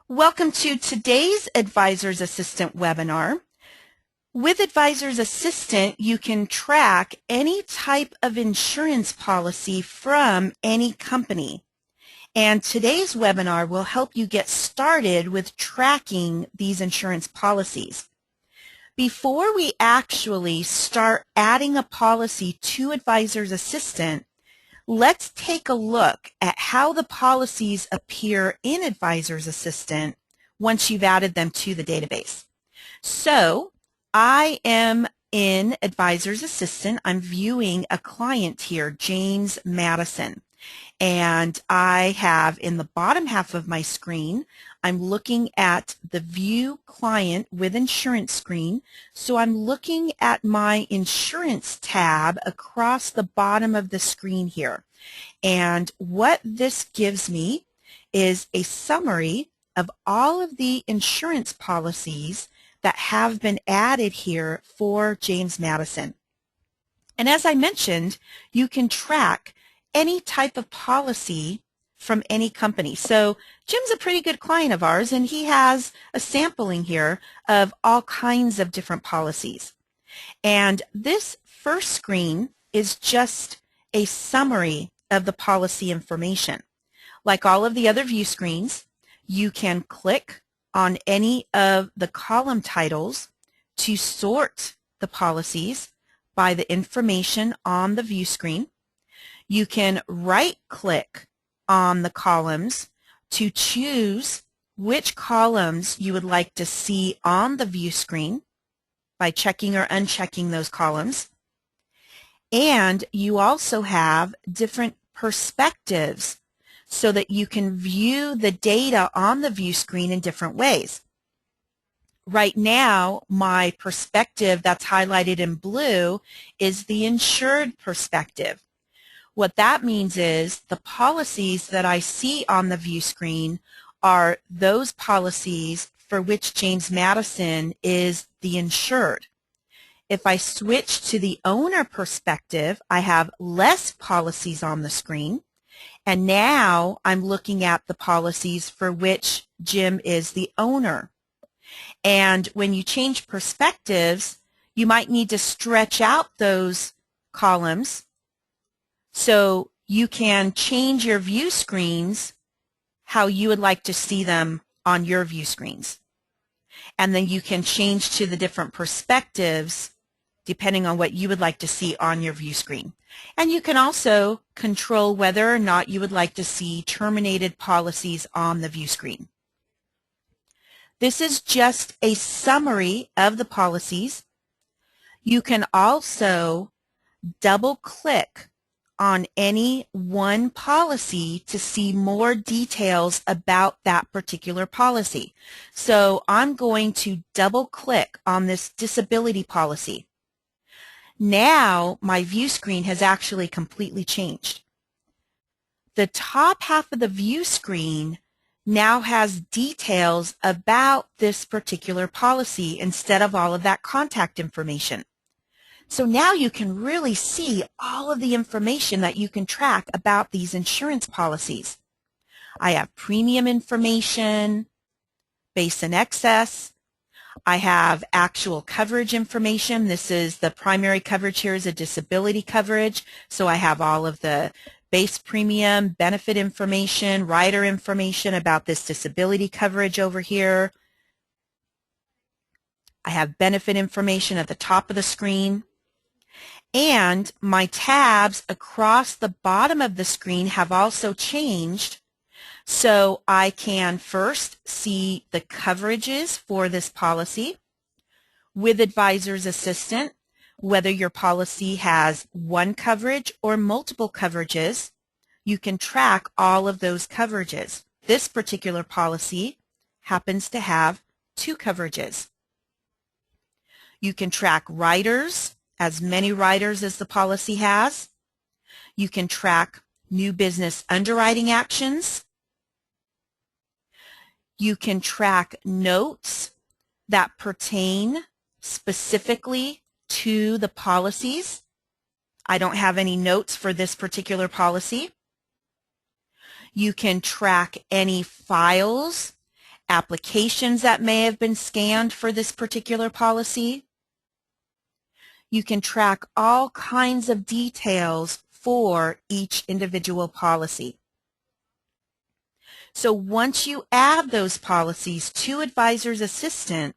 Welcome to today's Advisor's Assistant webinar. With Advisor's Assistant, you can track any type of insurance policy from any company. And today's webinar will help you get started with tracking these insurance policies. Before we actually start adding a policy to Advisor's Assistant, let's take a look at how the policies appear in Advisor's Assistant once you've added them to the database. So I am in Advisor's Assistant. I'm viewing a client here, James Madison. And I have in the bottom half of my screen, I'm looking at the View Client with Insurance screen. So I'm looking at my Insurance tab across the bottom of the screen here. And what this gives me is a summary of all of the insurance policies that have been added here for James Madison. And as I mentioned, you can track any type of policy from any company. So Jim's a pretty good client of ours, and he has a sampling here of all kinds of different policies. And this first screen is just a summary of the policy information. Like all of the other view screens, you can click on any of the column titles to sort the policies by the information on the view screen. You can right-click on the columns to choose which columns you would like to see on the view screen by checking or unchecking those columns. And you also have different perspectives so that you can view the data on the view screen in different ways. Right now, my perspective that's highlighted in blue is the insured perspective. What that means is the policies that I see on the view screen are those policies for which James Madison is the insured. If I switch to the owner perspective, I have less policies on the screen, and now I'm looking at the policies for which Jim is the owner. And when you change perspectives, you might need to stretch out those columns so you can change your view screens how you would like to see them on your view screens. And then you can change to the different perspectives depending on what you would like to see on your view screen. And you can also control whether or not you would like to see terminated policies on the view screen. This is just a summary of the policies. You can also double-click on any one policy to see more details about that particular policy. So I'm going to double-click on this disability policy. Now my view screen has actually completely changed. The top half of the view screen now has details about this particular policy instead of all of that contact information. So now you can really see all of the information that you can track about these insurance policies. I have premium information, base and excess. I have actual coverage information. This is the primary coverage here is a disability coverage. So I have all of the base premium, benefit information, rider information about this disability coverage over here. I have benefit information at the top of the screen. And my tabs across the bottom of the screen have also changed. So I can first see the coverages for this policy with Advisor's Assistant, whether your policy has one coverage or multiple coverages. You can track all of those coverages. This particular policy happens to have two coverages. You can track riders, as many riders as the policy has. You can track new business underwriting actions. You can track notes that pertain specifically to the policies. I don't have any notes for this particular policy. You can track any files applications that may have been scanned for this particular policy. You can track all kinds of details for each individual policy. So once you add those policies to Advisor's Assistant,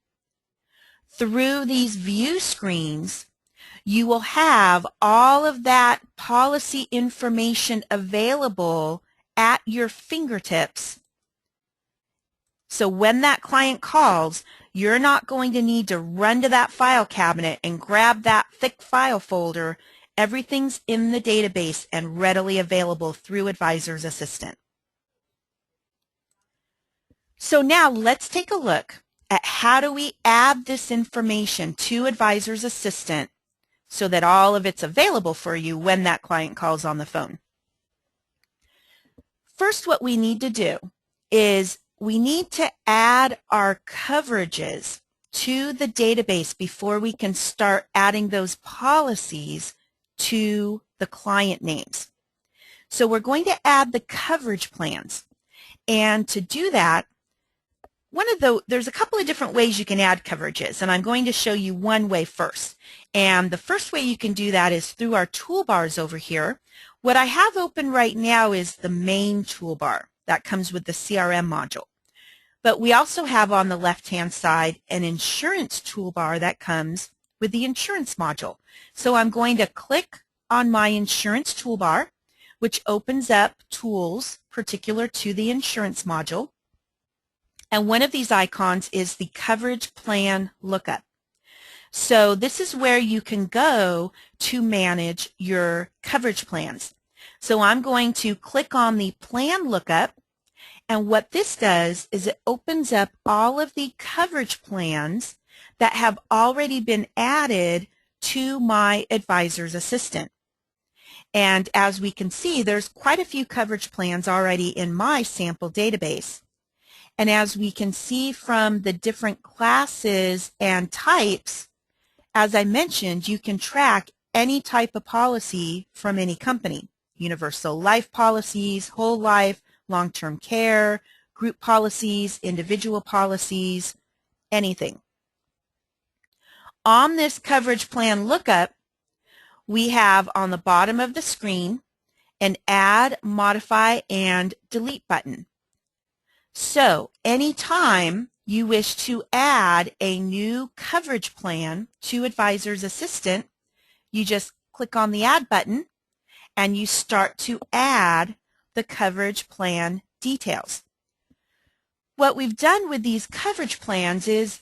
through these view screens, you will have all of that policy information available at your fingertips. So when that client calls, you're not going to need to run to that file cabinet and grab that thick file folder. Everything's in the database and readily available through Advisor's Assistant. So now let's take a look at how do we add this information to Advisor's Assistant so that all of it's available for you when that client calls on the phone. First, what we need to do is we need to add our coverages to the database before we can start adding those policies to the client names. So we're going to add the coverage plans. And to do that, there's a couple of different ways you can add coverages, and I'm going to show you one way first. And the first way you can do that is through our toolbars over here. What I have open right now is the main toolbar that comes with the CRM module. But we also have on the left-hand side an insurance toolbar that comes with the insurance module. So I'm going to click on my insurance toolbar, which opens up tools particular to the insurance module. And one of these icons is the coverage plan lookup. So this is where you can go to manage your coverage plans. So I'm going to click on the plan lookup, and what this does is it opens up all of the coverage plans that have already been added to my Advisor's Assistant. And as we can see, there's quite a few coverage plans already in my sample database. And as we can see from the different classes and types, as I mentioned, you can track any type of policy from any company. Universal life policies, whole life, long-term care, group policies, individual policies, anything. On this coverage plan lookup, we have on the bottom of the screen an Add, Modify, and Delete button. So anytime you wish to add a new coverage plan to Advisor's Assistant, you just click on the Add button and you start to add the coverage plan details. What we've done with these coverage plans is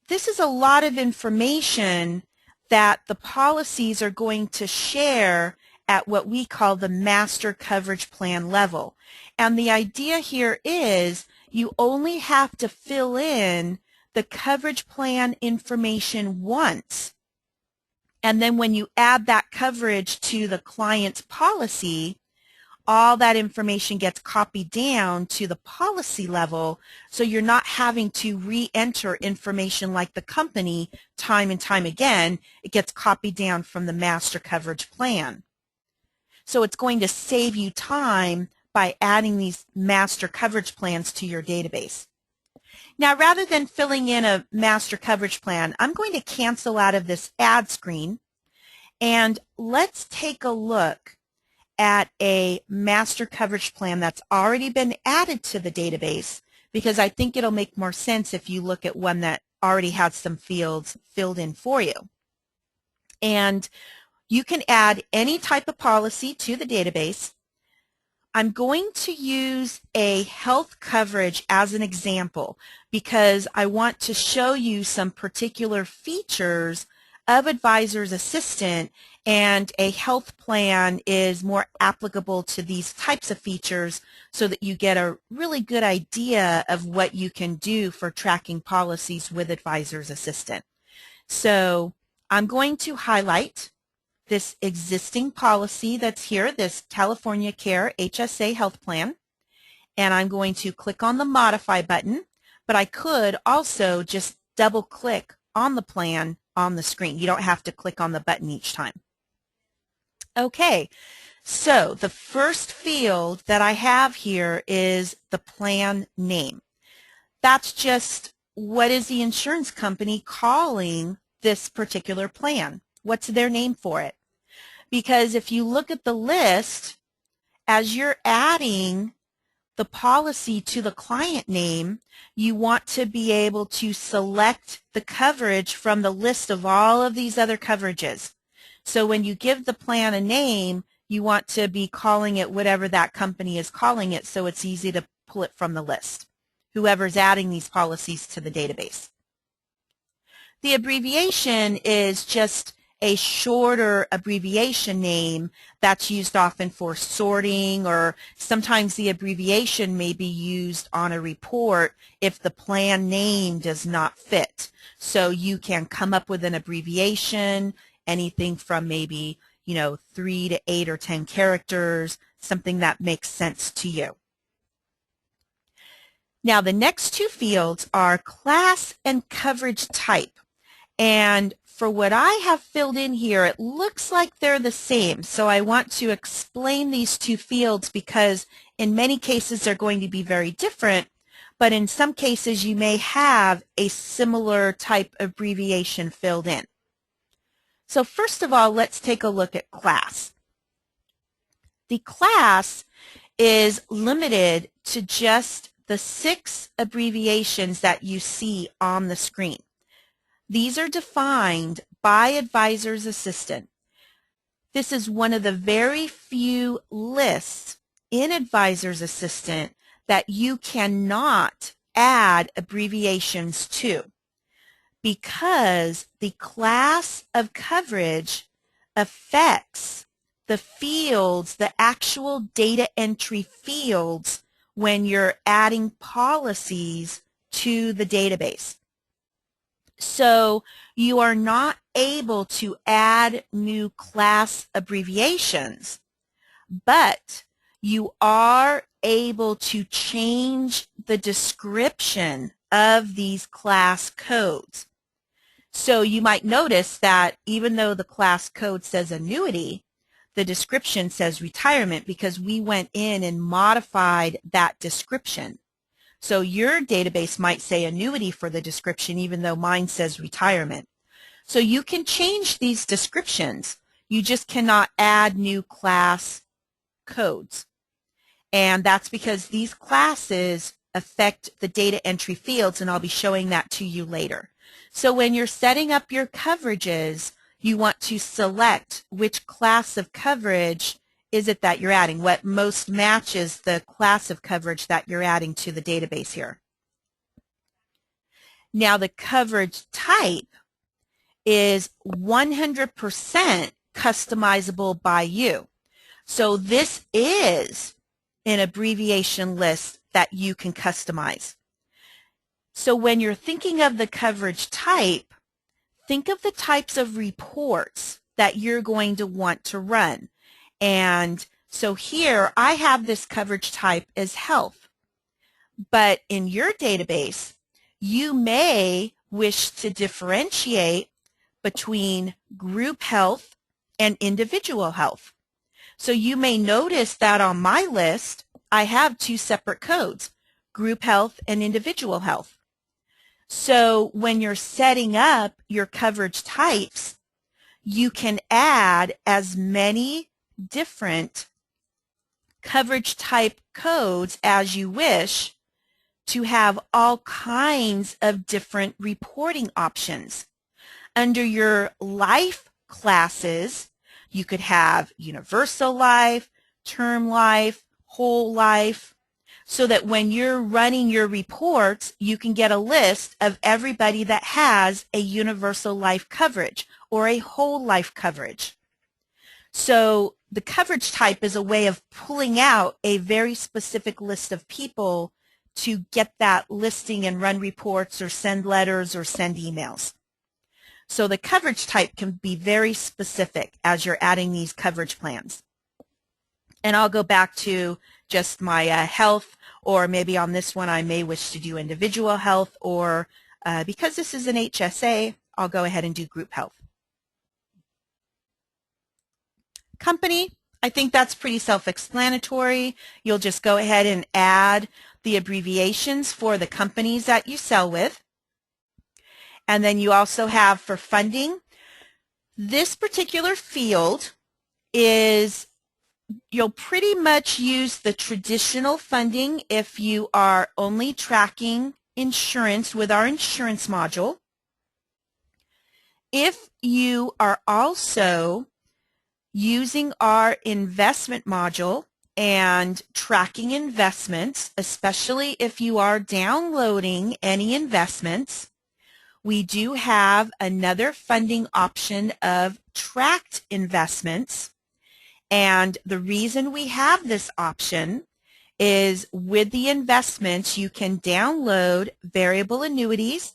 this is a lot of information that the policies are going to share at what we call the master coverage plan level. And the idea here is you only have to fill in the coverage plan information once. And then when you add that coverage to the client's policy, all that information gets copied down to the policy level, so you're not having to re-enter information like the company time and time again. It gets copied down from the master coverage plan. So it's going to save you time by adding these master coverage plans to your database. Now, rather than filling in a master coverage plan, I'm going to cancel out of this add screen, and let's take a look at a master coverage plan that's already been added to the database, because I think it'll make more sense if you look at one that already has some fields filled in for you. And you can add any type of policy to the database. I'm going to use a health coverage as an example because I want to show you some particular features of Advisor's Assistant, and a health plan is more applicable to these types of features so that you get a really good idea of what you can do for tracking policies with Advisor's Assistant. So I'm going to highlight this existing policy that's here, this California Care HSA health plan, and I'm going to click on the Modify button, but I could also just double click on the plan on the screen. You don't have to click on the button each time. Okay, so the first field that I have here is the plan name. That's just, what is the insurance company calling this particular plan? What's their name for it? Because if you look at the list, as you're adding the policy to the client name, you want to be able to select the coverage from the list of all of these other coverages. So when you give the plan a name, you want to be calling it whatever that company is calling it, so it's easy to pull it from the list, whoever's adding these policies to the database. The abbreviation is just a shorter abbreviation name that's used often for sorting, or sometimes the abbreviation may be used on a report if the plan name does not fit. So you can come up with an abbreviation, anything from maybe 3 to 8 or 10 characters, something that makes sense to you. Now the next two fields are class and coverage type. And for what I have filled in here, it looks like they're the same. So I want to explain these two fields because in many cases they're going to be very different, but in some cases you may have a similar type abbreviation filled in. So first of all, let's take a look at class. The class is limited to just the 6 abbreviations that you see on the screen. These are defined by Advisor's Assistant. This is one of the very few lists in Advisor's Assistant that you cannot add abbreviations to, because the class of coverage affects the fields, the actual data entry fields, when you're adding policies to the database. So you are not able to add new class abbreviations, but you are able to change the description of these class codes. So you might notice that even though the class code says annuity, the description says retirement, because we went in and modified that description. So your database might say annuity for the description, even though mine says retirement. So you can change these descriptions. You just cannot add new class codes. And that's because these classes affect the data entry fields, and I'll be showing that to you later. So when you're setting up your coverages, you want to select which class of coverage is it that you're adding, what most matches the class of coverage that you're adding to the database here. Now the coverage type is 100% customizable by you. So this is an abbreviation list that you can customize. So when you're thinking of the coverage type, think of the types of reports that you're going to want to run. And so here I have this coverage type as health, but in your database you may wish to differentiate between group health and individual health. So you may notice that on my list I have 2 separate codes, group health and individual health. So when you're setting up your coverage types, you can add as many different coverage type codes as you wish to have all kinds of different reporting options. Under your life classes, you could have universal life, term life, whole life, so that when you're running your reports, you can get a list of everybody that has a universal life coverage or a whole life coverage. So the coverage type is a way of pulling out a very specific list of people to get that listing and run reports or send letters or send emails. So the coverage type can be very specific as you're adding these coverage plans. And I'll go back to just my health, or maybe on this one I may wish to do individual health, or because this is an HSA, I'll go ahead and do group health. Company, I think that's pretty self-explanatory. You'll just go ahead and add the abbreviations for the companies that you sell with. And then you also have for funding, this particular field is, you'll pretty much use the traditional funding if you are only tracking insurance with our insurance module. If you are also using our investment module and tracking investments, especially if you are downloading any investments, we do have another funding option of tracked investments. And the reason we have this option is with the investments, you can download variable annuities.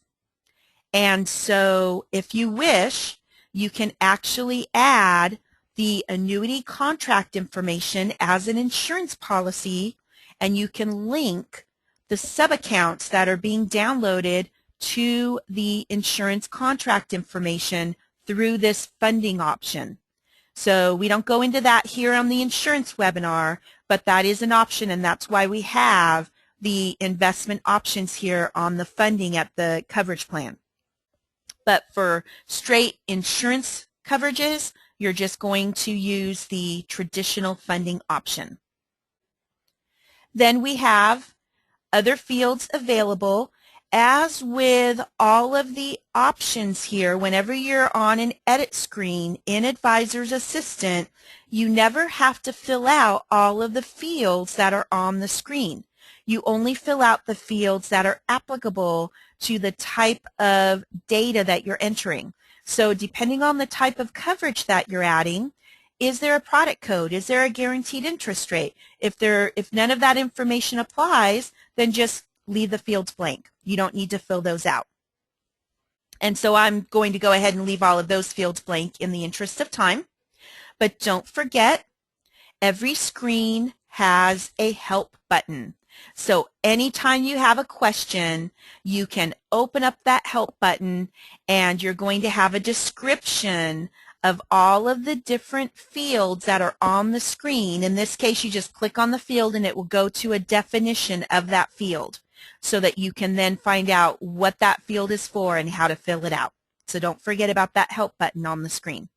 And so if you wish, you can actually add the annuity contract information as an insurance policy, and you can link the sub-accounts that are being downloaded to the insurance contract information through this funding option. So we don't go into that here on the insurance webinar, but that is an option, and that's why we have the investment options here on the funding at the coverage plan. But for straight insurance coverages, you're just going to use the traditional funding option. Then we have other fields available. As with all of the options here, whenever you're on an edit screen in Advisor's Assistant, you never have to fill out all of the fields that are on the screen. You only fill out the fields that are applicable to the type of data that you're entering. So depending on the type of coverage that you're adding, is there a product code? Is there a guaranteed interest rate? If none of that information applies, then just leave the fields blank. You don't need to fill those out. And so I'm going to go ahead and leave all of those fields blank in the interest of time. But don't forget, every screen has a help button. So anytime you have a question, you can open up that help button, and you're going to have a description of all of the different fields that are on the screen. In this case, you just click on the field and it will go to a definition of that field, so that you can then find out what that field is for and how to fill it out. So don't forget about that help button on the screen.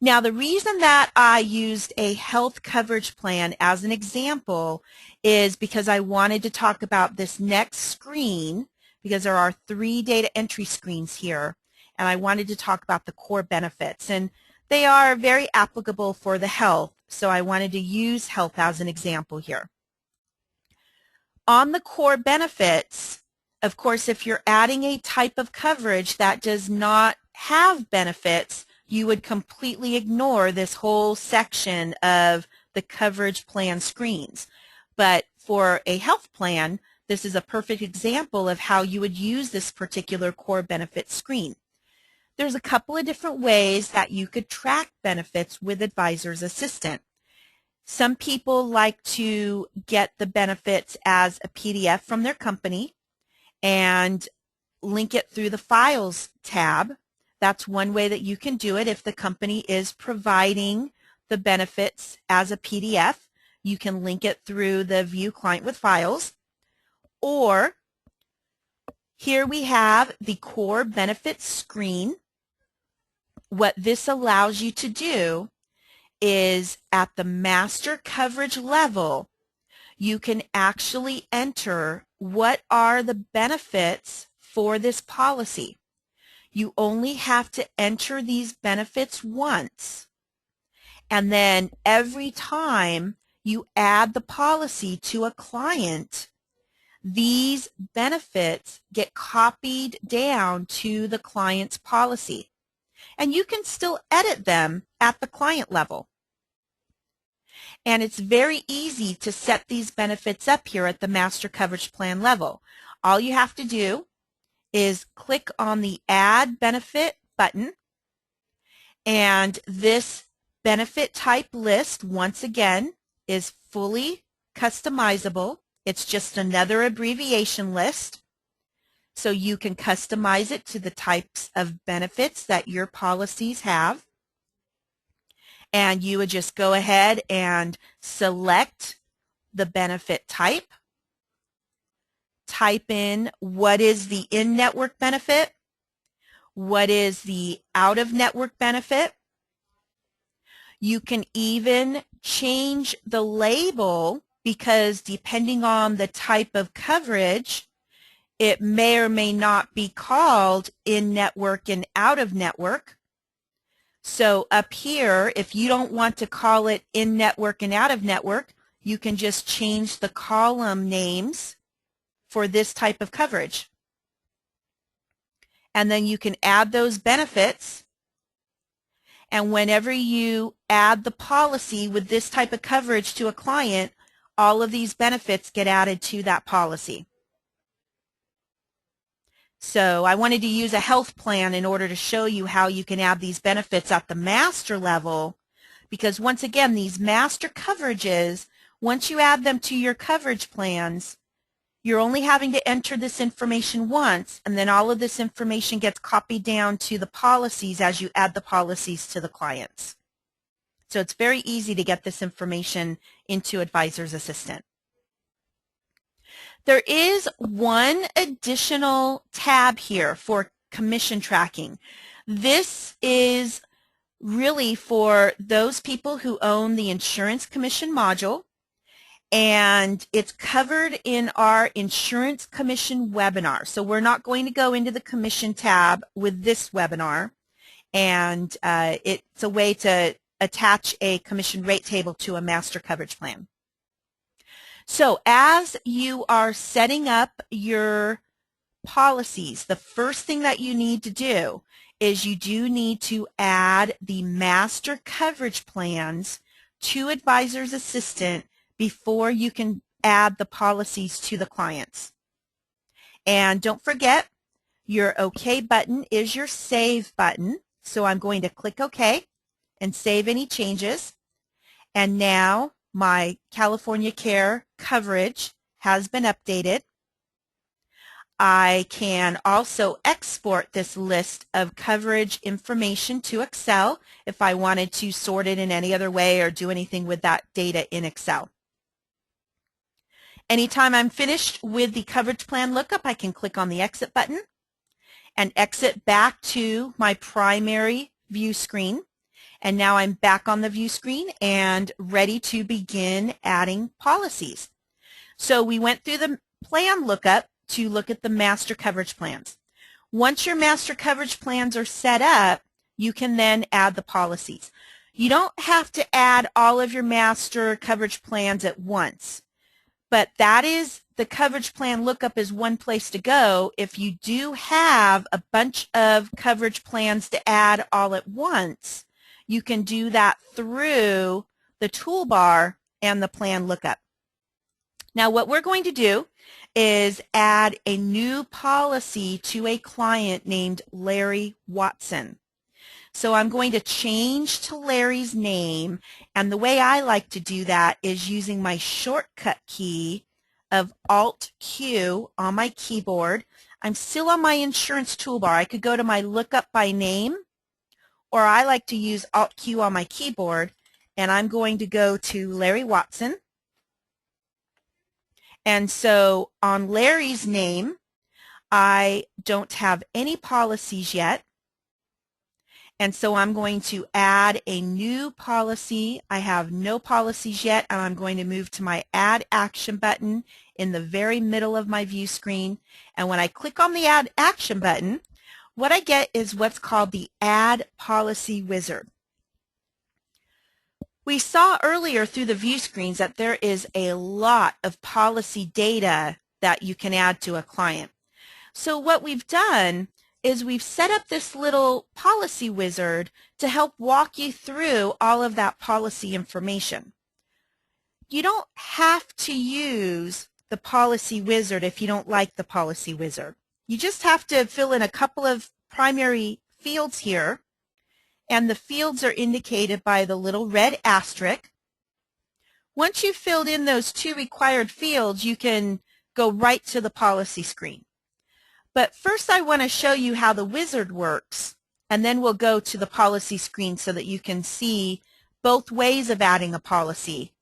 Now, the reason that I used a health coverage plan as an example is because I wanted to talk about this next screen, because there are 3 data entry screens here, and I wanted to talk about the core benefits. And they are very applicable for the health, so I wanted to use health as an example here. On the core benefits, of course, if you're adding a type of coverage that does not have benefits, you would completely ignore this whole section of the coverage plan screens. But for a health plan, this is a perfect example of how you would use this particular core benefits screen. There's a couple of different ways that you could track benefits with Advisor's Assistant. Some people like to get the benefits as a PDF from their company and link it through the Files tab. That's one way that you can do it. If the company is providing the benefits as a PDF, you can link it through the View Client with Files. Or here we have the core benefits screen. What this allows you to do is at the master coverage level, you can actually enter what are the benefits for this policy. You only have to enter these benefits once, and then every time you add the policy to a client, these benefits get copied down to the client's policy. And you can still edit them at the client level. And it's very easy to set these benefits up here at the master coverage plan level. All you have to do is click on the Add Benefit button, and this benefit type list, once again, is fully customizable. It's just another abbreviation list, so you can customize it to the types of benefits that your policies have. And you would just go ahead and select the benefit type, type in what is the in-network benefit, what is the out-of-network benefit. You can even change the label because depending on the type of coverage, it may or may not be called in-network and out-of-network. So up here, if you don't want to call it in-network and out-of-network, you can just change the column names for this type of coverage. And then you can add those benefits. And whenever you add the policy with this type of coverage to a client, all of these benefits get added to that policy. So I wanted to use a health plan in order to show you how you can add these benefits at the master level, because once again, these master coverages, once you add them to your coverage plans, you're only having to enter this information once, and then all of this information gets copied down to the policies as you add the policies to the clients. So it's very easy to get this information into Advisor's Assistant. There is one additional tab here for commission tracking. This is really for those people who own the insurance commission module, and it's covered in our insurance commission webinar. So we're not going to go into the commission tab with this webinar, and it's a way to attach a commission rate table to a master coverage plan. So as you are setting up your policies, the first thing that you need to do is you do need to add the master coverage plans to Advisor's Assistant before you can add the policies to the clients. And don't forget, your OK button is your Save button. So I'm going to click OK and save any changes. And now my California Care coverage has been updated. I can also export this list of coverage information to Excel if I wanted to sort it in any other way or do anything with that data in Excel. Anytime I'm finished with the coverage plan lookup, I can click on the Exit button and exit back to my primary view screen. And now I'm back on the view screen and ready to begin adding policies. So we went through the plan lookup to look at the master coverage plans. Once your master coverage plans are set up, you can then add the policies. You don't have to add all of your master coverage plans at once, but that is the coverage plan lookup is one place to go if you do have a bunch of coverage plans to add all at once. You can do that through the toolbar and the plan lookup. Now what we're going to do is add a new policy to a client named Larry Watson. So I'm going to change to Larry's name, and the way I like to do that is using my shortcut key of Alt-Q on my keyboard. I'm still on my insurance toolbar. I could go to my lookup by name, or I like to use Alt-Q on my keyboard, and I'm going to go to Larry Watson. And so on Larry's name, I don't have any policies yet. And so I'm going to add a new policy. I have no policies yet, and I'm going to move to my Add Action button in the very middle of my view screen. And when I click on the Add Action button, what I get is what's called the Add Policy Wizard. We saw earlier through the view screens that there is a lot of policy data that you can add to a client. So what we've done is we've set up this little policy wizard to help walk you through all of that policy information. You don't have to use the policy wizard if you don't like the policy wizard. You just have to fill in a couple of primary fields here, and the fields are indicated by the little red asterisk. Once you've filled in those two required fields, you can go right to the policy screen. But first I want to show you how the wizard works, and then we'll go to the policy screen so that you can see both ways of adding a policy,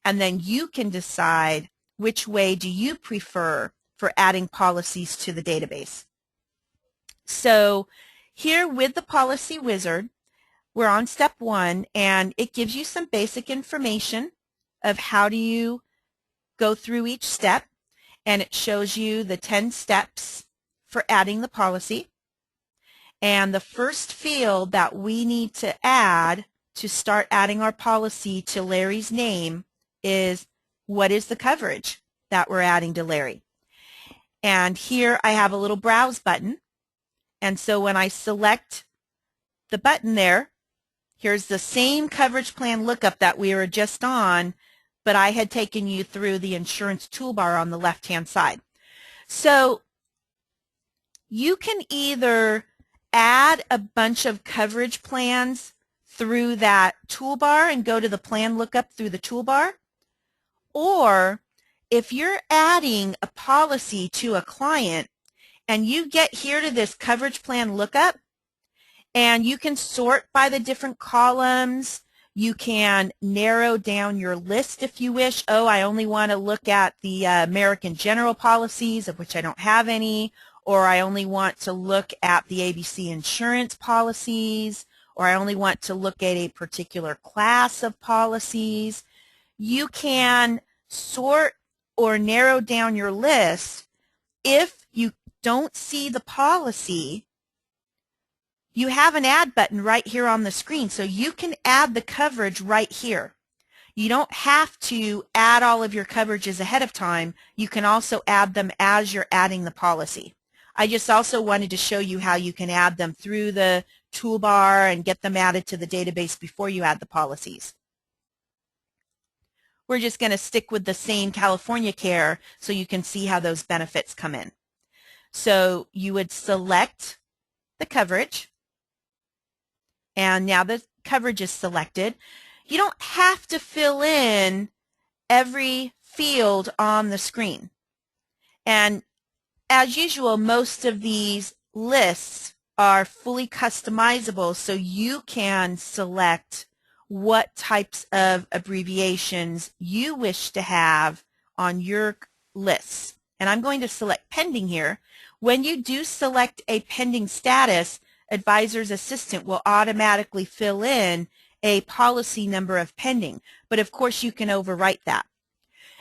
and then you can decide which way do you prefer for adding policies to the database. So here with the Policy Wizard, we're on step 1, and it gives you some basic information of how do you go through each step, and it shows you the 10 steps for adding the policy. And the first field that we need to add to start adding our policy to Larry's name is what is the coverage that we're adding to Larry. And here I have a little browse button, and so when I select the button there, here's the same coverage plan lookup that we were just on, but I had taken you through the insurance toolbar on the left-hand side. So you can either add a bunch of coverage plans through that toolbar and go to the plan lookup through the toolbar, or if you're adding a policy to a client and you get here to this coverage plan lookup, and you can sort by the different columns. You can narrow down your list if you wish. Oh, I only want to look at the American General policies, of which I don't have any, or I only want to look at the ABC insurance policies, or I only want to look at a particular class of policies. You can sort or narrow down your list. If you don't see the policy, you have an add button right here on the screen, so you can add the coverage right here. You don't have to add all of your coverages ahead of time. You can also add them as you're adding the policy. I just also wanted to show you how you can add them through the toolbar and get them added to the database before you add the policies. We're just going to stick with the same California Care so you can see how those benefits come in. So you would select the coverage, and now the coverage is selected. You don't have to fill in every field on the screen. And as usual, most of these lists are fully customizable, so you can select what types of abbreviations you wish to have on your lists. And I'm going to select pending here. When you do select a pending status, Advisor's Assistant will automatically fill in a policy number of pending, but of course you can overwrite that.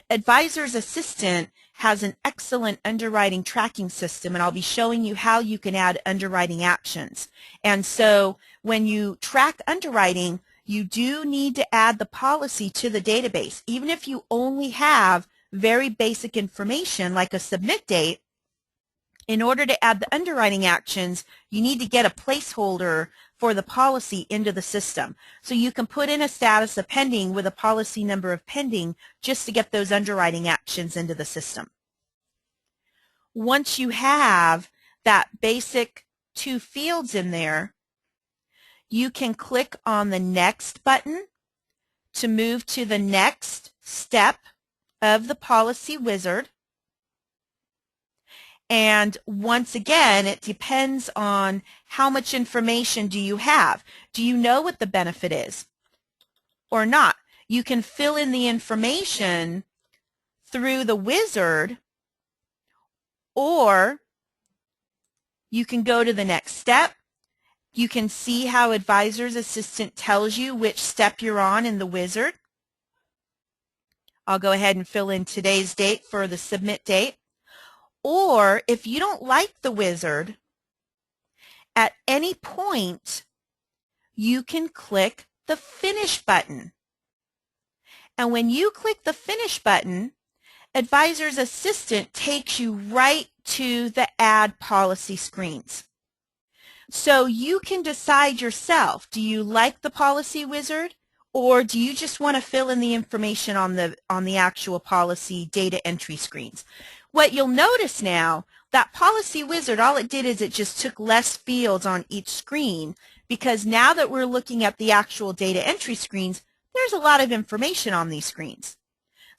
Advisor's Assistant has an excellent underwriting tracking system, and I'll be showing you how you can add underwriting actions. And so when you track underwriting, you do need to add the policy to the database. Even if you only have very basic information like a submit date, in order to add the underwriting actions, you need to get a placeholder for the policy into the system. So you can put in a status of pending with a policy number of pending just to get those underwriting actions into the system. Once you have that basic 2 fields in there, you can click on the Next button to move to the next step of the Policy Wizard. And once again, it depends on how much information do you have. Do you know what the benefit is or not? You can fill in the information through the wizard, or you can go to the next step. You can see how Advisor's Assistant tells you which step you're on in the wizard. I'll go ahead and fill in today's date for the submit date. Or if you don't like the wizard, at any point you can click the Finish button. And when you click the Finish button, Advisor's Assistant takes you right to the Add Policy screens. So you can decide yourself, do you like the Policy Wizard, or do you just want to fill in the information on the actual policy data entry screens? What you'll notice now, that Policy Wizard, all it did is it just took less fields on each screen, because now that we're looking at the actual data entry screens, there's a lot of information on these screens.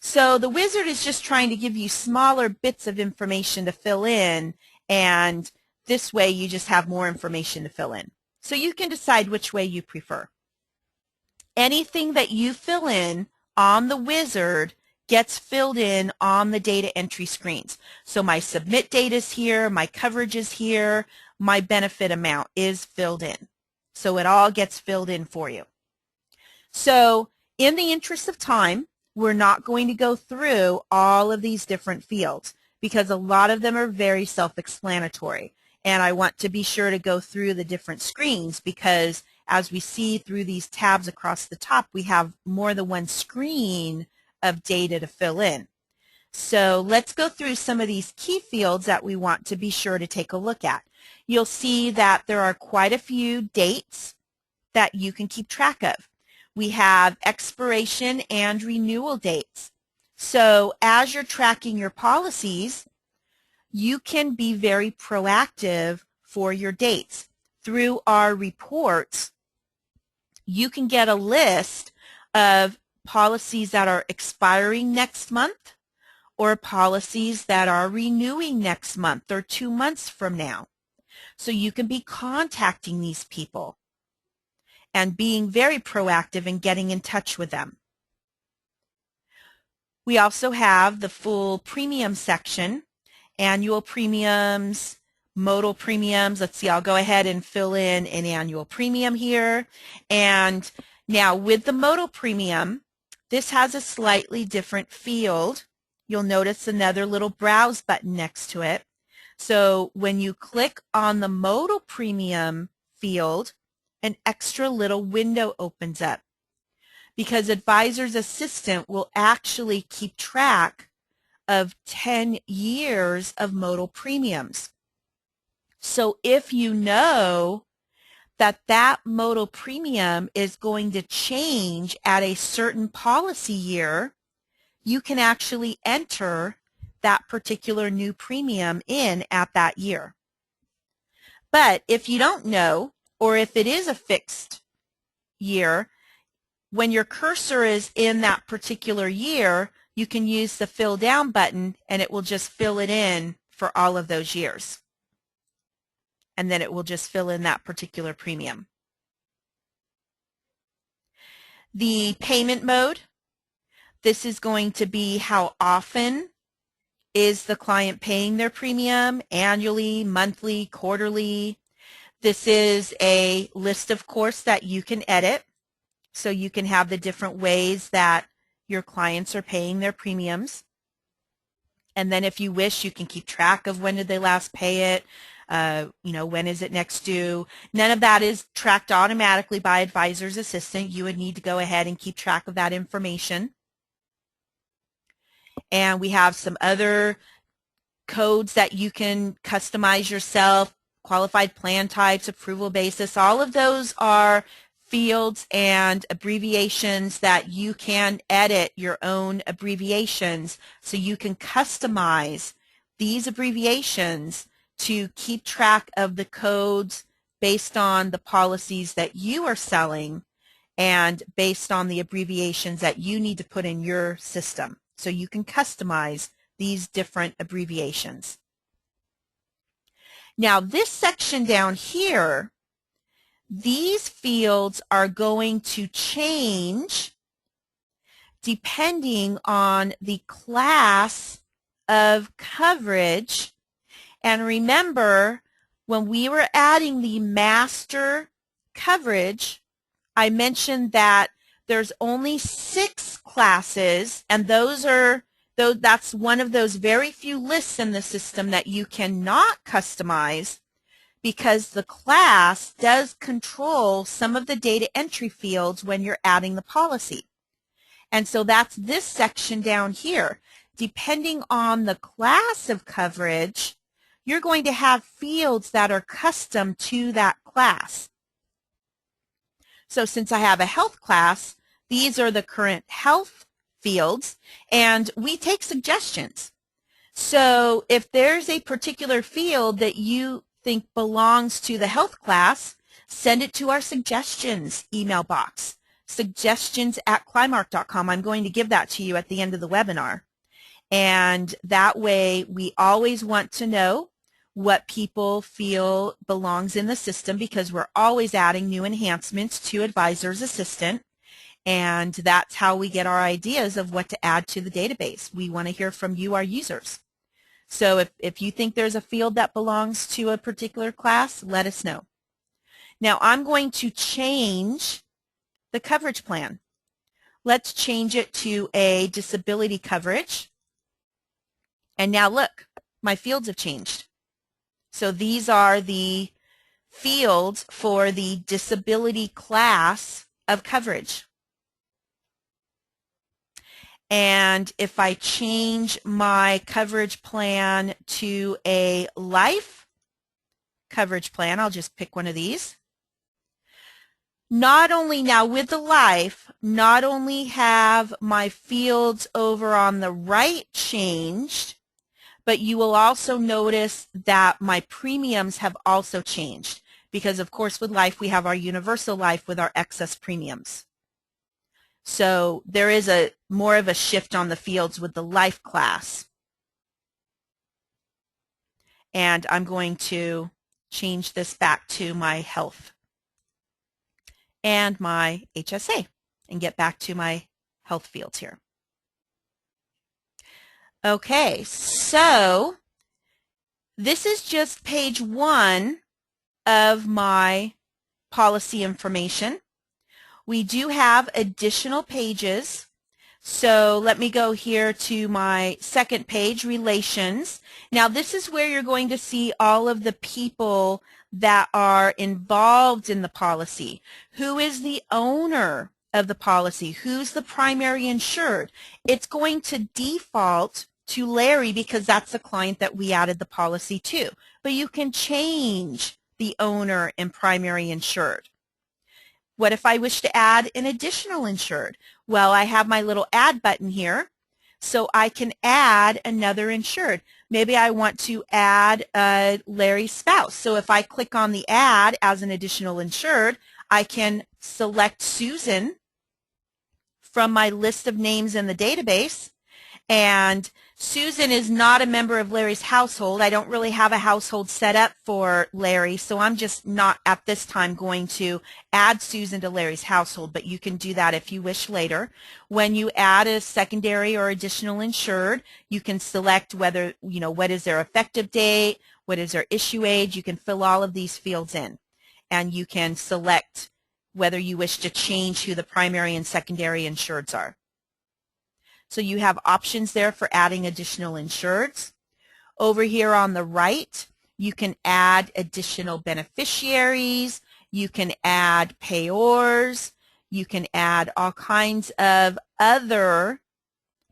So the wizard is just trying to give you smaller bits of information to fill in, and this way you just have more information to fill in. So you can decide which way you prefer. anything that you fill in on the wizard gets filled in on the data entry screens. So my submit data is here, my coverage is here, my benefit amount is filled in. So it all gets filled in for you. So in the interest of time, we're not going to go through all of these different fields because a lot of them are very self-explanatory. And I want to be sure to go through the different screens because as we see through these tabs across the top, we have more than one screen of data to fill in. So let's go through some of these key fields that we want to be sure to take a look at. You'll see that there are quite a few dates that you can keep track of. We have expiration and renewal dates. So as you're tracking your policies, you can be very proactive for your dates. Through our reports, you can get a list of policies that are expiring next month or policies that are renewing next month or 2 months from now. So you can be contacting these people and being very proactive in getting in touch with them. We also have the full premium section, annual premiums, modal premiums. Let's see, I'll go ahead and fill in an annual premium here. And now with the modal premium, this has a slightly different field. You'll notice another little browse button next to it. So when you click on the modal premium field, an extra little window opens up because Advisor's Assistant will actually keep track of 10 years of modal premiums. So if you know that that modal premium is going to change at a certain policy year, you can actually enter that particular new premium in at that year. But if you don't know, or if it is a fixed year, when your cursor is in that particular year, you can use the fill down button and it will just fill it in for all of those years. And then it will just fill in that particular premium. The payment mode, this is going to be how often is the client paying their premium, annually, monthly, quarterly. This is a list, of course, that you can edit. So you can have the different ways that your clients are paying their premiums. And then if you wish, you can keep track of when did they last pay it, when is it next due. None of that is tracked automatically by Advisor's Assistant. You would need to go ahead and keep track of that information. And we have some other codes that you can customize yourself, qualified plan types, approval basis. All of those are fields and abbreviations that you can edit your own abbreviations, so you can customize these abbreviations to keep track of the codes based on the policies that you are selling and based on the abbreviations that you need to put in your system. So you can customize these different abbreviations. Now this section down here, these fields are going to change depending on the class of coverage. And remember, when we were adding the master coverage, I mentioned that there's only 6 classes, and that's one of those very few lists in the system that you cannot customize, because the class does control some of the data entry fields when you're adding the policy. And so that's this section down here. Depending on the class of coverage, you're going to have fields that are custom to that class. So since I have a health class, these are the current health fields, and we take suggestions. So if there's a particular field that you think belongs to the health class, send it to our suggestions email box, suggestions@climark.com. I'm going to give that to you at the end of the webinar. And that way we always want to know what people feel belongs in the system, because we're always adding new enhancements to Advisor's Assistant. And that's how we get our ideas of what to add to the database. We want to hear from you, our users. So if you think there's a field that belongs to a particular class, let us know. Now I'm going to change the coverage plan. Let's change it to a disability coverage. And now look, my fields have changed. So these are the fields for the disability class of coverage. And if I change my coverage plan to a life coverage plan, I'll just pick one of these. Not only now with the life, not only have my fields over on the right changed, but you will also notice that my premiums have also changed because of course with life we have our universal life with our excess premiums. So there is more of a shift on the fields with the life class. And I'm going to change this back to my health and my HSA and get back to my health fields here. Okay, so this is just page 1 of my policy information. We do have additional pages. So let me go here to my second page, Relations. Now this is where you're going to see all of the people that are involved in the policy. Who is the owner of the policy? Who's the primary insured? It's going to default to Larry because that's the client that we added the policy to. But you can change the owner and primary insured. What if I wish to add an additional insured? Well, I have my little add button here, so I can add another insured. Maybe I want to add Larry's spouse. So if I click on the add as an additional insured, I can select Susan from my list of names in the database. And Susan is not a member of Larry's household. I don't really have a household set up for Larry, so I'm just not at this time going to add Susan to Larry's household, but you can do that if you wish later. When you add a secondary or additional insured, you can select whether, what is their effective date, what is their issue age. You can fill all of these fields in, and you can select whether you wish to change who the primary and secondary insureds are. So you have options there for adding additional insureds. Over here on the right, you can add additional beneficiaries. You can add payors. You can add all kinds of other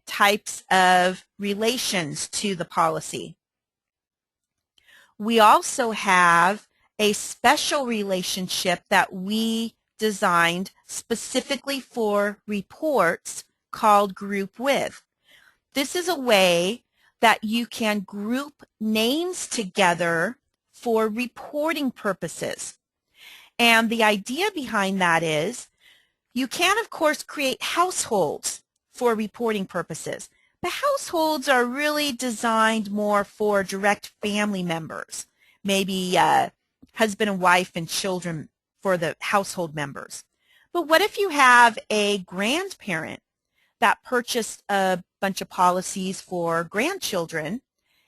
types of relations to the policy. We also have a special relationship that we designed specifically for reports called Group With. This is a way that you can group names together for reporting purposes. And the idea behind that is you can, of course, create households for reporting purposes. The households are really designed more for direct family members, maybe husband and wife and children for the household members. But what if you have a grandparent that purchased a bunch of policies for grandchildren,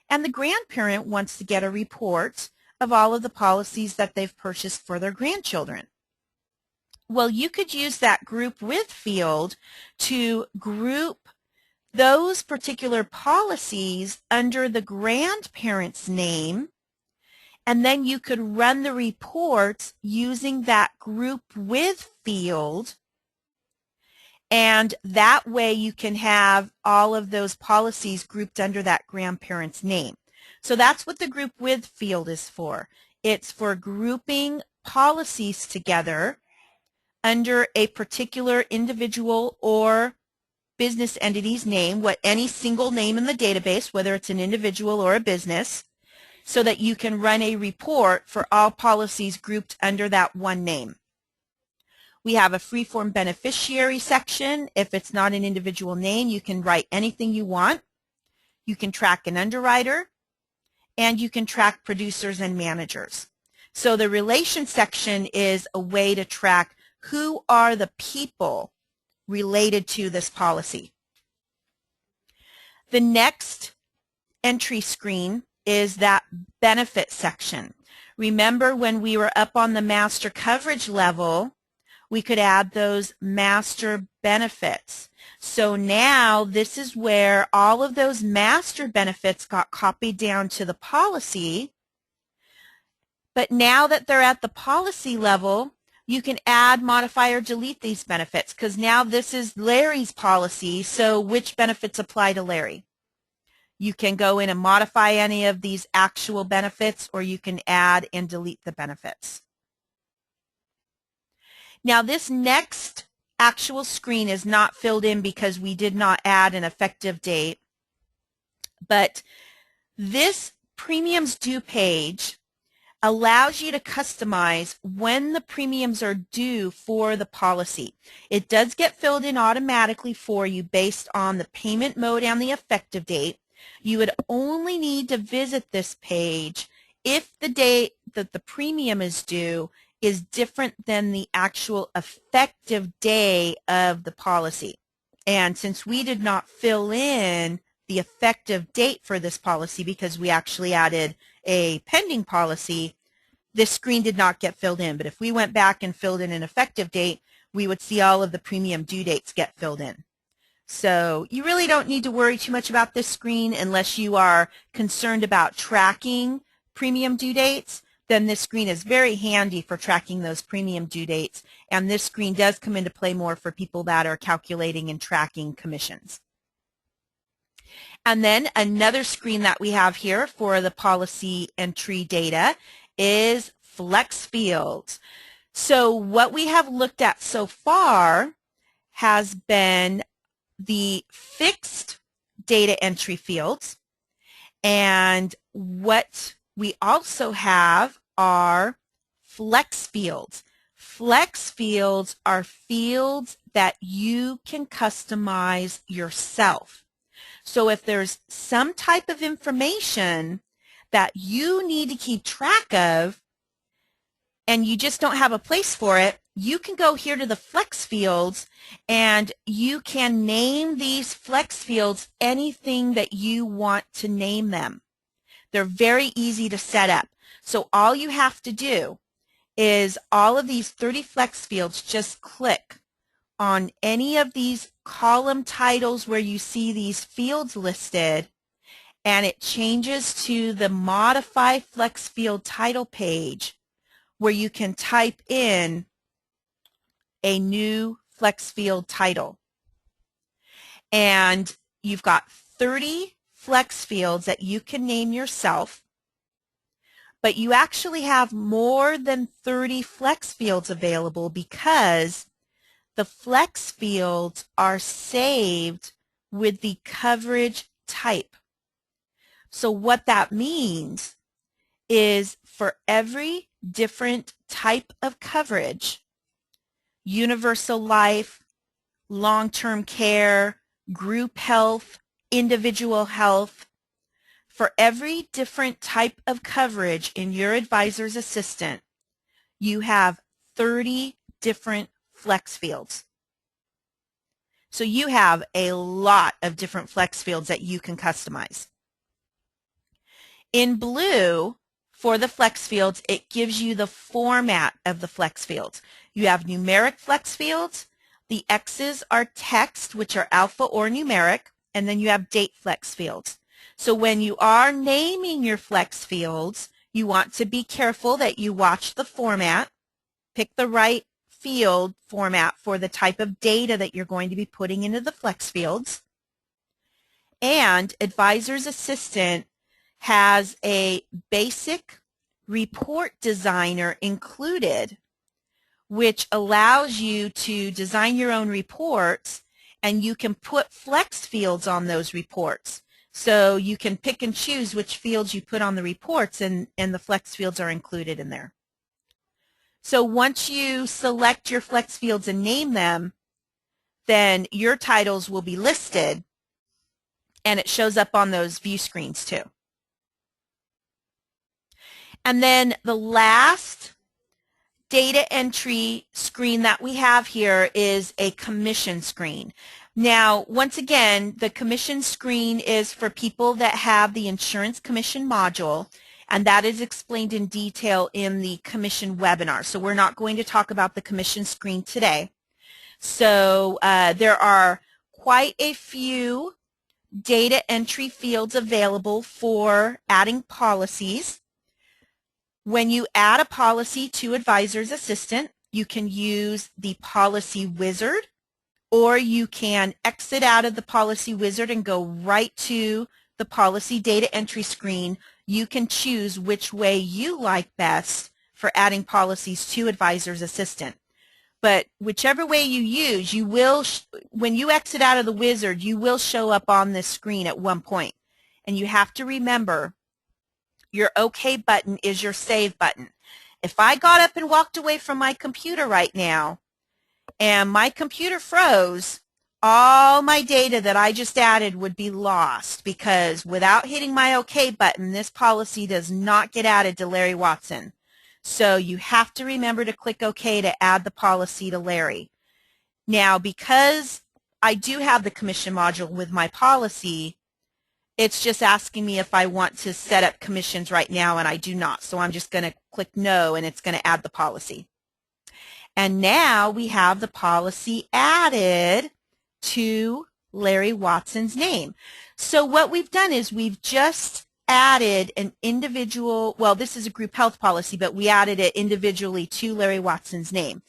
and the grandparent wants to get a report of all of the policies that they've purchased for their grandchildren? Well, you could use that Group With field to group those particular policies under the grandparent's name, and then you could run the reports using that Group With field. And that way you can have all of those policies grouped under that grandparent's name. So that's what the Group With field is for. It's for grouping policies together under a particular individual or business entity's name, any single name in the database, whether it's an individual or a business, so that you can run a report for all policies grouped under that one name. We have a free-form beneficiary section. If it's not an individual name, you can write anything you want. You can track an underwriter, and you can track producers and managers. So the relation section is a way to track who are the people related to this policy. The next entry screen is that benefit section. Remember when we were up on the master coverage level, we could add those master benefits. So now this is where all of those master benefits got copied down to the policy. But now that they're at the policy level, you can add, modify, or delete these benefits because now this is Larry's policy, so which benefits apply to Larry? You can go in and modify any of these actual benefits, or you can add and delete the benefits. Now this next actual screen is not filled in because we did not add an effective date, but this premiums due page allows you to customize when the premiums are due for the policy. It does get filled in automatically for you based on the payment mode and the effective date. You would only need to visit this page if the date that the premium is due is different than the actual effective day of the policy. And since we did not fill in the effective date for this policy because we actually added a pending policy, this screen did not get filled in. But if we went back and filled in an effective date, we would see all of the premium due dates get filled in. So you really don't need to worry too much about this screen unless you are concerned about tracking premium due dates. Then this screen is very handy for tracking those premium due dates. And this screen does come into play more for people that are calculating and tracking commissions. And then another screen that we have here for the policy entry data is flex fields. So what we have looked at so far has been the fixed data entry fields, and what we also have are flex fields. Flex fields are fields that you can customize yourself. So if there's some type of information that you need to keep track of and you just don't have a place for it, you can go here to the flex fields and you can name these flex fields anything that you want to name them. They're very easy to set up. So all you have to do is all of these 30 flex fields, just click on any of these column titles where you see these fields listed, and it changes to the Modify Flex Field title page where you can type in a new flex field title. And you've got 30 flex fields that you can name yourself, but you actually have more than 30 flex fields available because the flex fields are saved with the coverage type. So what that means is for every different type of coverage, universal life, long-term care, group health, individual health, for every different type of coverage in your advisor's assistant, you have 30 different flex fields. So you have a lot of different flex fields that you can customize. In blue, for the flex fields, it gives you the format of the flex fields. You have numeric flex fields. The X's are text, which are alpha or numeric, and then you have date flex fields. So when you are naming your flex fields, you want to be careful that you watch the format, pick the right field format for the type of data that you're going to be putting into the flex fields. And Advisor's Assistant has a basic report designer included, which allows you to design your own reports, and you can put flex fields on those reports. So you can pick and choose which fields you put on the reports, and the flex fields are included in there. So once you select your flex fields and name them, then your titles will be listed, and it shows up on those view screens too. And then the last data entry screen that we have here is a commission screen. Now, once again, the commission screen is for people that have the insurance commission module, and that is explained in detail in the commission webinar. So we're not going to talk about the commission screen today. So there are quite a few data entry fields available for adding policies. When you add a policy to Advisor's Assistant, you can use the policy wizard, or you can exit out of the policy wizard and go right to the policy data entry screen. You can choose which way you like best for adding policies to Advisor's Assistant. But whichever way you use, you will, when you exit out of the wizard, you will show up on this screen at one point. And you have to remember, your OK button is your save button. If I got up and walked away from my computer right now, and my computer froze, all my data that I just added would be lost, because without hitting my OK button, this policy does not get added to Larry Watson. So you have to remember to click OK to add the policy to Larry. Now, because I do have the commission module with my policy, it's just asking me if I want to set up commissions right now, and I do not. So I'm just going to click no, and it's going to add the policy. And now we have the policy added to Larry Watson's name. So what we've done is we've just added an individual, well, this is a group health policy, but we added it individually to Larry Watson's name.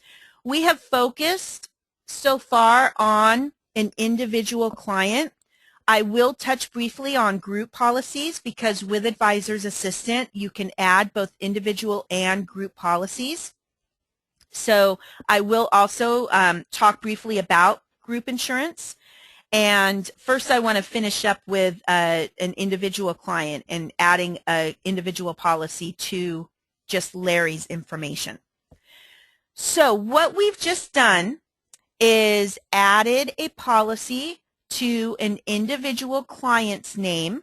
We have focused so far on an individual client. I will touch briefly on group policies, because with Advisor's Assistant, you can add both individual and group policies. So I will also talk briefly about group insurance. And first I want to finish up with an individual client and adding an individual policy to just Larry's information. So what we've just done is added a policy to an individual client's name,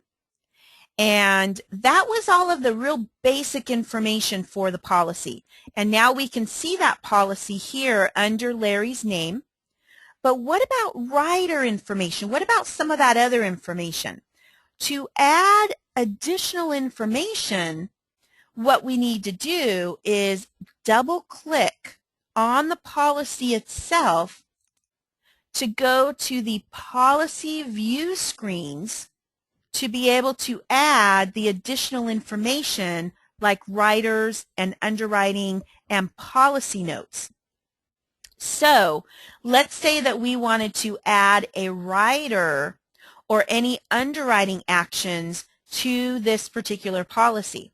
and that was all of the real basic information for the policy. And now we can see that policy here under Larry's name. But what about rider information? What about some of that other information? To add additional information, what we need to do is double-click on the policy itself to go to the policy view screens to be able to add the additional information like riders and underwriting and policy notes. So let's say that we wanted to add a rider or any underwriting actions to this particular policy.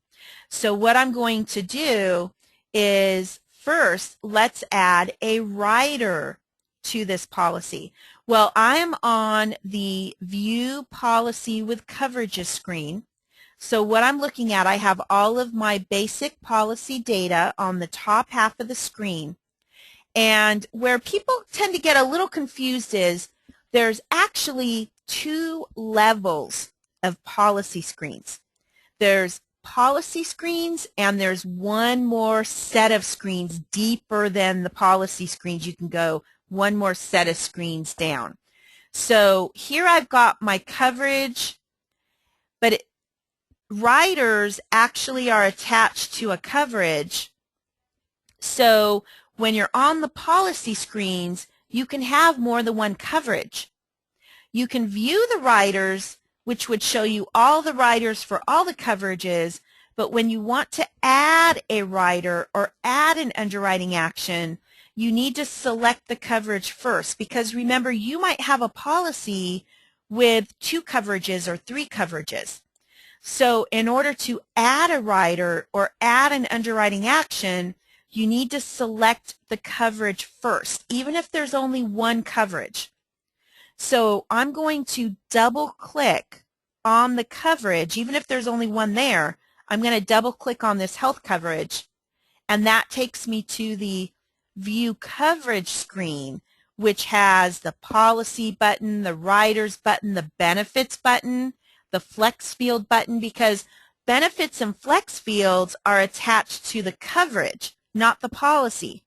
So what I'm going to do is first, let's add a rider to this policy. Well, I'm on the View Policy with Coverages screen. So what I'm looking at, I have all of my basic policy data on the top half of the screen. And where people tend to get a little confused is there's actually two levels of policy screens. There's policy screens, and there's one more set of screens deeper than the policy screens. You can go one more set of screens down. So here I've got my coverage, but riders actually are attached to a coverage. So when you're on the policy screens, you can have more than one coverage. You can view the riders, which would show you all the riders for all the coverages, but when you want to add a rider or add an underwriting action, you need to select the coverage first, because remember, you might have a policy with 2 coverages or 3 coverages. So in order to add a rider or add an underwriting action, you need to select the coverage first, even if there's only one coverage. So I'm going to double click on the coverage, even if there's only one there. I'm going to double click on this health coverage, and that takes me to the View Coverage screen, which has the policy button, the riders button, the benefits button, the flex field button, because benefits and flex fields are attached to the coverage. not the policy.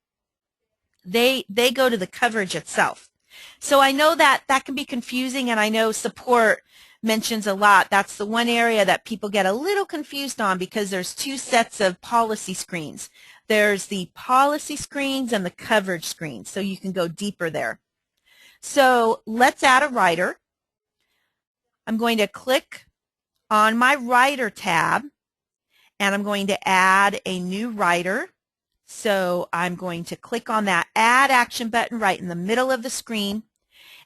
They go to the coverage itself. So I know that can be confusing, and I know support mentions a lot. That's the one area that people get a little confused on, because there's two sets of policy screens. There's the policy screens and the coverage screens, so you can go deeper there. So let's add a rider. I'm going to click on my rider tab, and I'm going to add a new rider. So I'm going to click on that Add Action button right in the middle of the screen,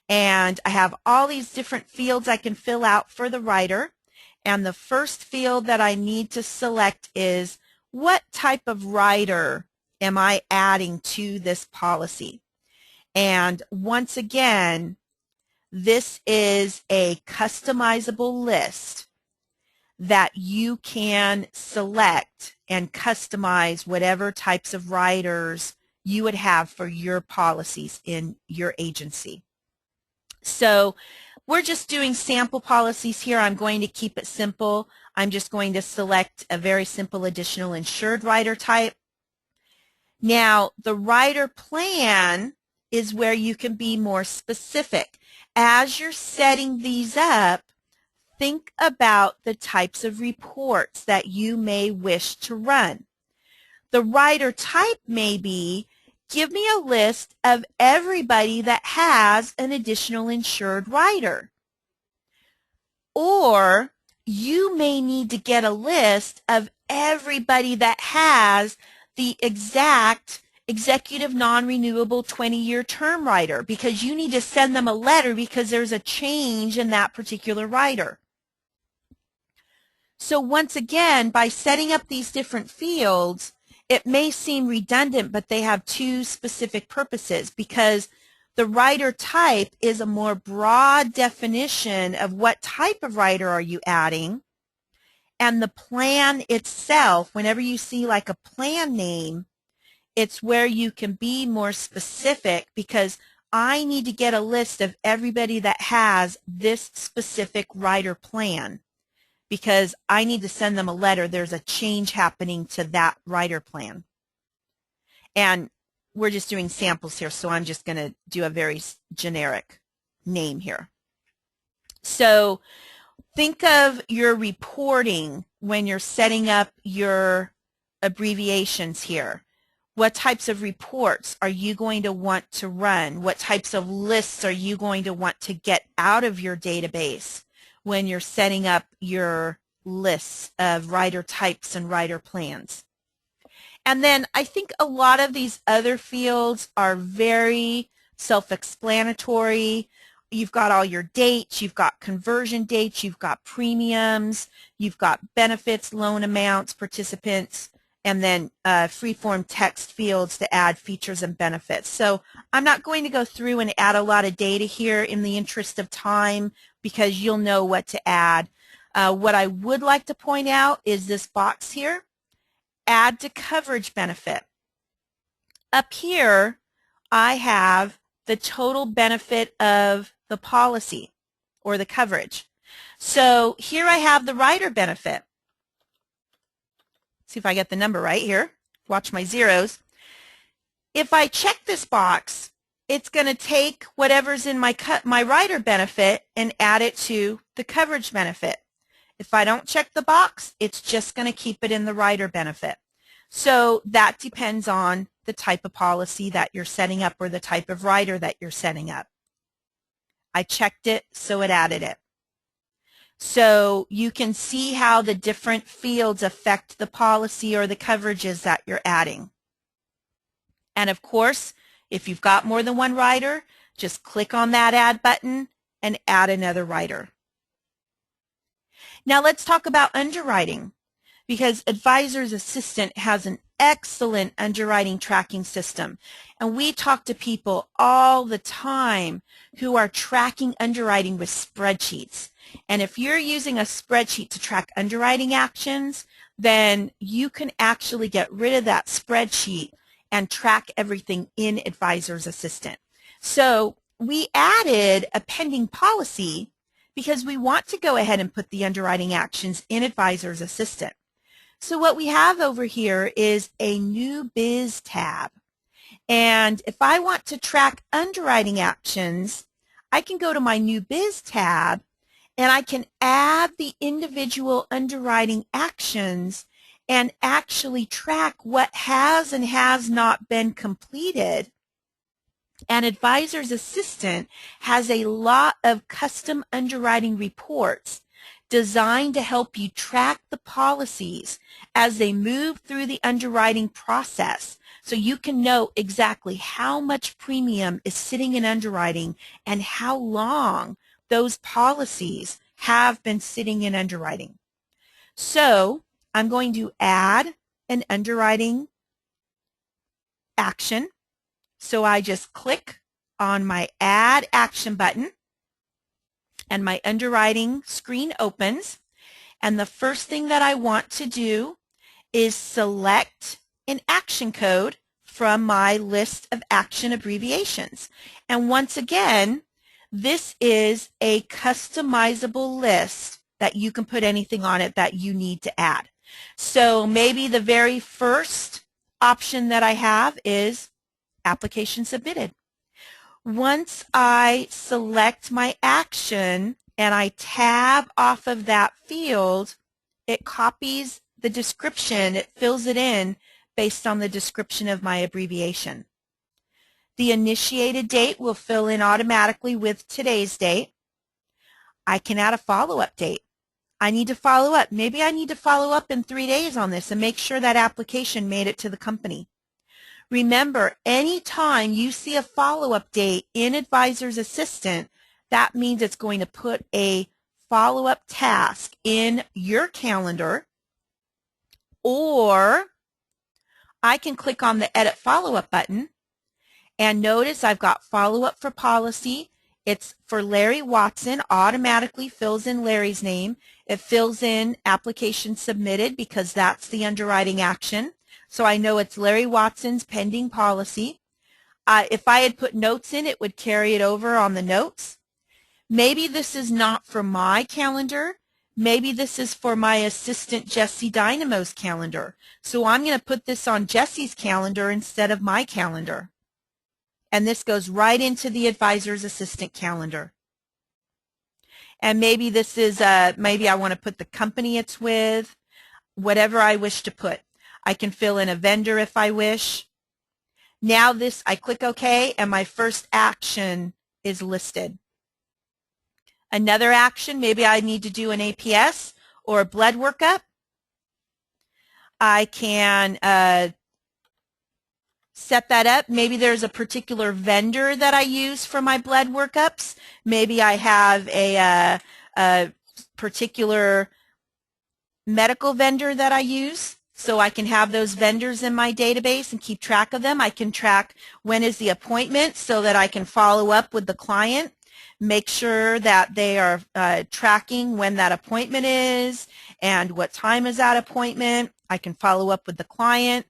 and I have all these different fields I can fill out for the rider. And the first field that I need to select is, what type of rider am I adding to this policy? And once again, this is a customizable list that you can select and customize whatever types of riders you would have for your policies in your agency. So we're just doing sample policies here. I'm going to keep it simple. I'm just going to select a very simple additional insured rider type. Now, the rider plan is where you can be more specific. As you're setting these up, think about the types of reports that you may wish to run. The rider type may be, give me a list of everybody that has an additional insured rider. Or you may need to get a list of everybody that has the exact executive non-renewable 20-year term rider, because you need to send them a letter because there's a change in that particular rider. So once again, by setting up these different fields, it may seem redundant, but they have two specific purposes, because the rider type is a more broad definition of what type of rider are you adding. And the plan itself, whenever you see like a plan name, it's where you can be more specific, because I need to get a list of everybody that has this specific rider plan, because I need to send them a letter. There's a change happening to that rider plan. And we're just doing samples here, so I'm just going to do a very generic name here. So think of your reporting when you're setting up your abbreviations here. What types of reports are you going to want to run? What types of lists are you going to want to get out of your database when you're setting up your lists of rider types and rider plans? And then I think a lot of these other fields are very self-explanatory. You've got all your dates, you've got conversion dates, you've got premiums, you've got benefits, loan amounts, participants, and then free-form text fields to add features and benefits. So I'm not going to go through and add a lot of data here in the interest of time, because you'll know what to add. What I would like to point out is this box here, Add to Coverage Benefit. Up here, I have the total benefit of the policy or the coverage. So here I have the rider benefit. See if I get the number right here. Watch my zeros. If I check this box, it's going to take whatever's in my rider benefit and add it to the coverage benefit. If I don't check the box, it's just going to keep it in the rider benefit. So that depends on the type of policy that you're setting up or the type of rider that you're setting up. I checked it, so it added it. So you can see how the different fields affect the policy or the coverages that you're adding. And of course, if you've got more than one rider, just click on that Add button and add another rider. Now let's talk about underwriting, because Advisor's Assistant has an excellent underwriting tracking system. And we talk to people all the time who are tracking underwriting with spreadsheets. And if you're using a spreadsheet to track underwriting actions, then you can actually get rid of that spreadsheet and track everything in Advisor's Assistant. So we added a pending policy because we want to go ahead and put the underwriting actions in Advisor's Assistant. So what we have over here is a New Biz tab. And if I want to track underwriting actions, I can go to my New Biz tab and I can add the individual underwriting actions and actually track what has and has not been completed. And Advisor's Assistant has a lot of custom underwriting reports designed to help you track the policies as they move through the underwriting process, so you can know exactly how much premium is sitting in underwriting and how long those policies have been sitting in underwriting. So I'm going to add an underwriting action. So I just click on my Add Action button and my underwriting screen opens. And the first thing that I want to do is select an action code from my list of action abbreviations. And once again, this is a customizable list that you can put anything on it that you need to add. So maybe the very first option that I have is application submitted. Once I select my action and I tab off of that field, it copies the description, it fills it in based on the description of my abbreviation. The initiated date will fill in automatically with today's date. I can add a follow-up date. I need to follow up. Maybe I need to follow up in 3 days on this and make sure that application made it to the company. Remember, anytime you see a follow-up date in Advisor's Assistant, that means it's going to put a follow-up task in your calendar, or I can click on the Edit Follow-Up button and notice I've got follow-up for policy. It's for Larry Watson, automatically fills in Larry's name. It fills in application submitted because that's the underwriting action. So I know it's Larry Watson's pending policy. If I had put notes in, it would carry it over on the notes. Maybe this is not for my calendar. Maybe this is for my assistant Jesse Dynamo's calendar. So I'm going to put this on Jesse's calendar instead of my calendar. And this goes right into the Advisor's Assistant calendar. And maybe this is, maybe I want to put the company it's with, whatever I wish to put. I can fill in a vendor if I wish. Now this, I click OK, and my first action is listed. Another action, maybe I need to do an APS or a blood workup. I can set that up. Maybe there's a particular vendor that I use for my blood workups. Maybe I have a particular medical vendor that I use. So I can have those vendors in my database and keep track of them. I can track when is the appointment so that I can follow up with the client, make sure that they are tracking when that appointment is and what time is that appointment. I can follow up with the client.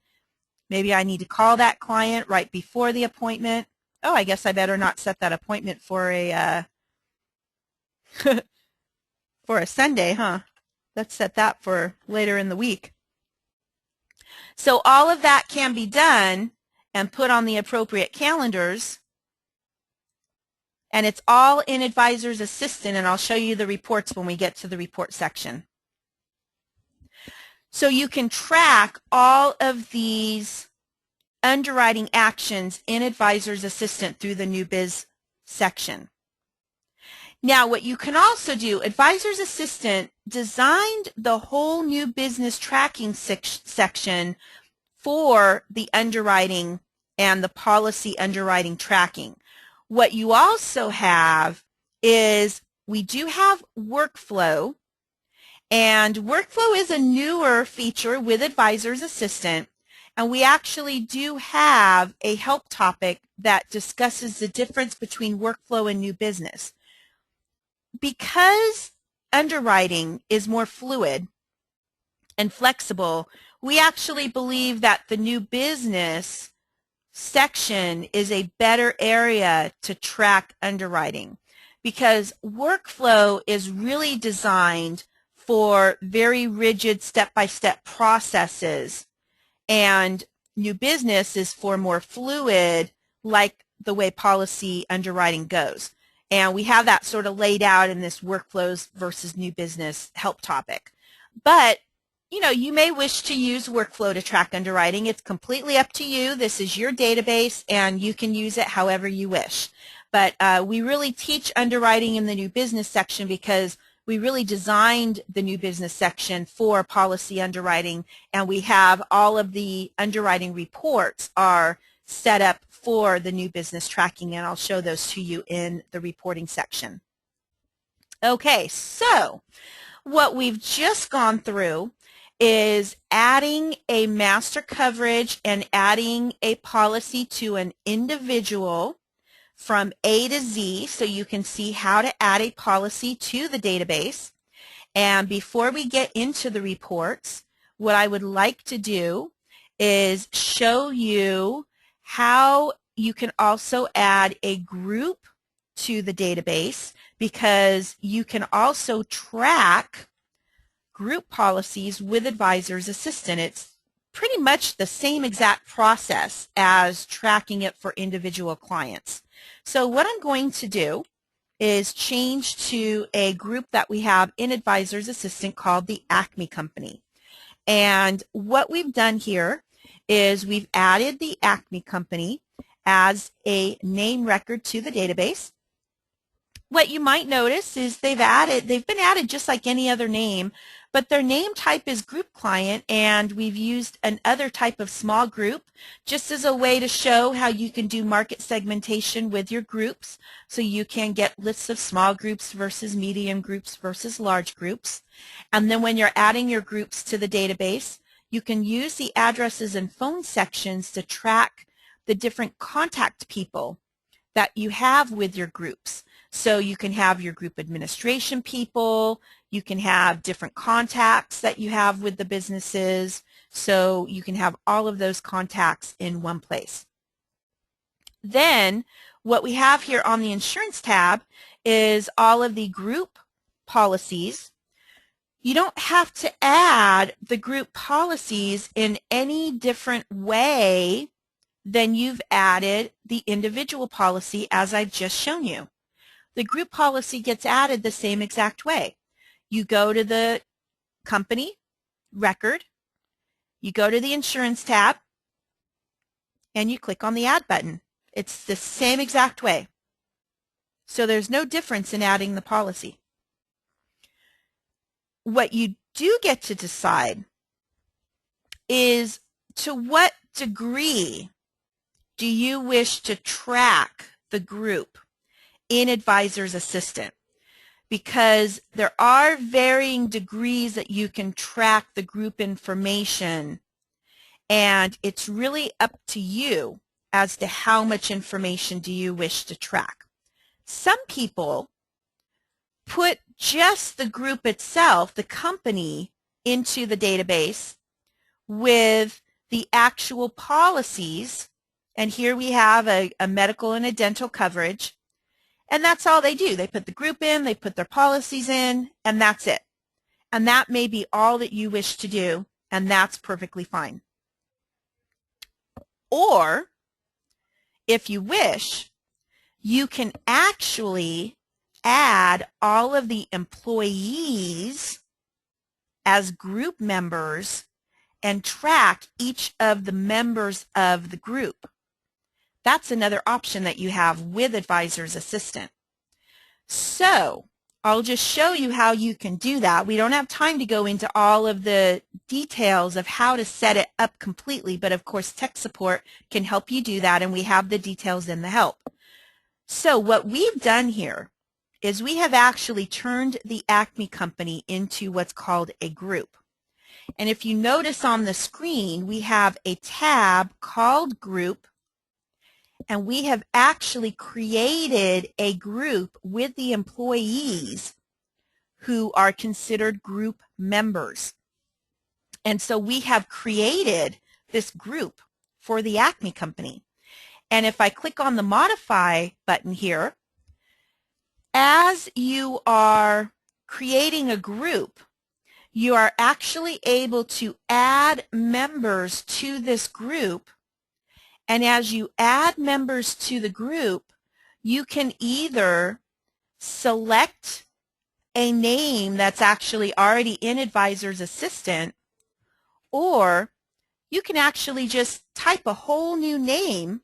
Maybe I need to call that client right before the appointment. Oh, I guess I better not set that appointment for a for a Sunday, huh? Let's set that for later in the week. So all of that can be done and put on the appropriate calendars. And it's all in Advisor's Assistant, and I'll show you the reports when we get to the report section. So you can track all of these underwriting actions in Advisor's Assistant through the New Biz section. Now, what you can also do, Advisor's Assistant designed the whole new business tracking section for the underwriting and the policy underwriting tracking. What you also have is we do have workflow, and workflow is a newer feature with Advisor's Assistant, and we actually do have a help topic that discusses the difference between workflow and new business. Because underwriting is more fluid and flexible, we actually believe that the new business section is a better area to track underwriting, because workflow is really designed for very rigid step-by-step processes, and new business is for more fluid, like the way policy underwriting goes. And we have that sort of laid out in this workflows versus new business help topic. But you may wish to use workflow to track underwriting. It's completely up to you. This is your database, and you can use it however you wish. But we really teach underwriting in the new business section because we really designed the new business section for policy underwriting, and we have all of the underwriting reports are set up for the new business tracking, and I'll show those to you in the reporting section. Okay, so what we've just gone through is adding a master coverage and adding a policy to an individual from A to Z, so you can see how to add a policy to the database. And before we get into the reports, what I would like to do is show you how you can also add a group to the database, because you can also track group policies with Advisor's Assistant. It's pretty much the same exact process as tracking it for individual clients. So what I'm going to do is change to a group that we have in Advisor's Assistant called the Acme Company. And what we've done here is we've added the Acme Company as a name record to the database. What you might notice is they've been added just like any other name, but their name type is group client, and we've used another type of small group just as a way to show how you can do market segmentation with your groups, so you can get lists of small groups versus medium groups versus large groups. And then when you're adding your groups to the database, you can use the addresses and phone sections to track the different contact people that you have with your groups. So you can have your group administration people, you can have different contacts that you have with the businesses, so you can have all of those contacts in one place. Then what we have here on the insurance tab is all of the group policies. You don't have to add the group policies in any different way than you've added the individual policy as I've just shown you. The group policy gets added the same exact way. You go to the company record, you go to the insurance tab, and you click on the add button. It's the same exact way. So there's no difference in adding the policy. What you do get to decide is to what degree do you wish to track the group in Advisor's Assistant, because there are varying degrees that you can track the group information, and it's really up to you as to how much information do you wish to track. Some people put just the group itself, the company, into the database with the actual policies, and here we have a medical and a dental coverage. And that's all they do. They put the group in, they put their policies in, and that's it. And that may be all that you wish to do, and that's perfectly fine. Or, if you wish, you can actually add all of the employees as group members and track each of the members of the group. That's another option that you have with Advisor's Assistant. So I'll just show you how you can do that. We don't have time to go into all of the details of how to set it up completely, but of course tech support can help you do that, and we have the details in the help. So what we've done here is we have actually turned the Acme Company into what's called a group. And if you notice on the screen, we have a tab called Group, and we have actually created a group with the employees who are considered group members. And so we have created this group for the Acme Company. And if I click on the Modify button here, as you are creating a group, you are actually able to add members to this group. And as you add members to the group, you can either select a name that's actually already in Advisor's Assistant, or you can actually just type a whole new name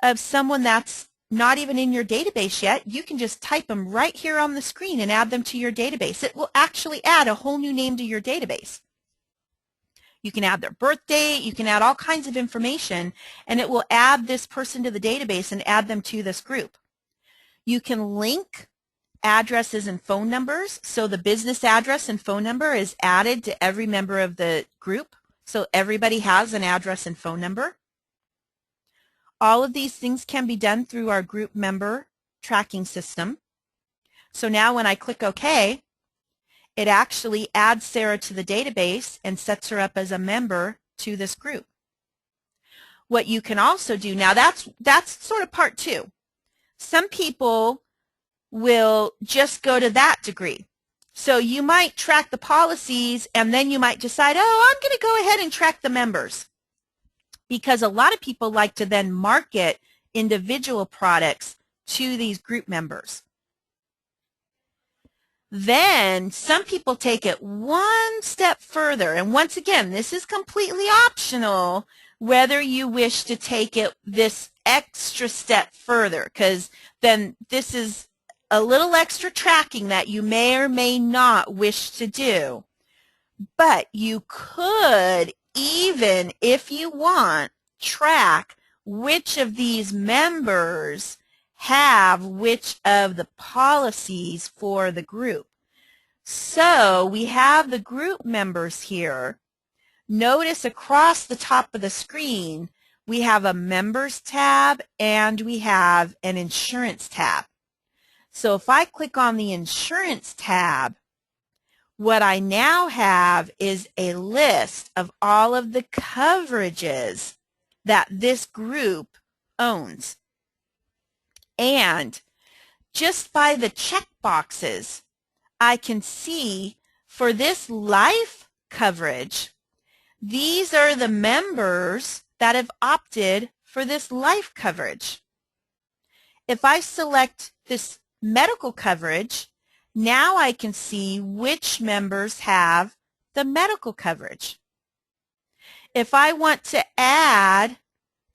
of someone that's not even in your database yet. You can just type them right here on the screen and add them to your database. It will actually add a whole new name to your database. You can add their birth date, you can add all kinds of information, and it will add this person to the database and add them to this group. You can link addresses and phone numbers, so the business address and phone number is added to every member of the group, so everybody has an address and phone number. All of these things can be done through our group member tracking system. So now when I click OK, it actually adds Sarah to the database and sets her up as a member to this group. What you can also do, now that's sort of part two. Some people will just go to that degree. So you might track the policies and then you might decide, oh, I'm going to go ahead and track the members. Because a lot of people like to then market individual products to these group members. Then some people take it one step further, and once again, this is completely optional whether you wish to take it this extra step further, because then this is a little extra tracking that you may or may not wish to do. But you could, even if you want, track which of these members have which of the policies for the group. So we have the group members here. Notice across the top of the screen we have a members tab and we have an insurance tab. So if I click on the insurance tab, what I now have is a list of all of the coverages that this group owns. And just by the check boxes, I can see for this life coverage, these are the members that have opted for this life coverage. If I select this medical coverage, now I can see which members have the medical coverage. If I want to add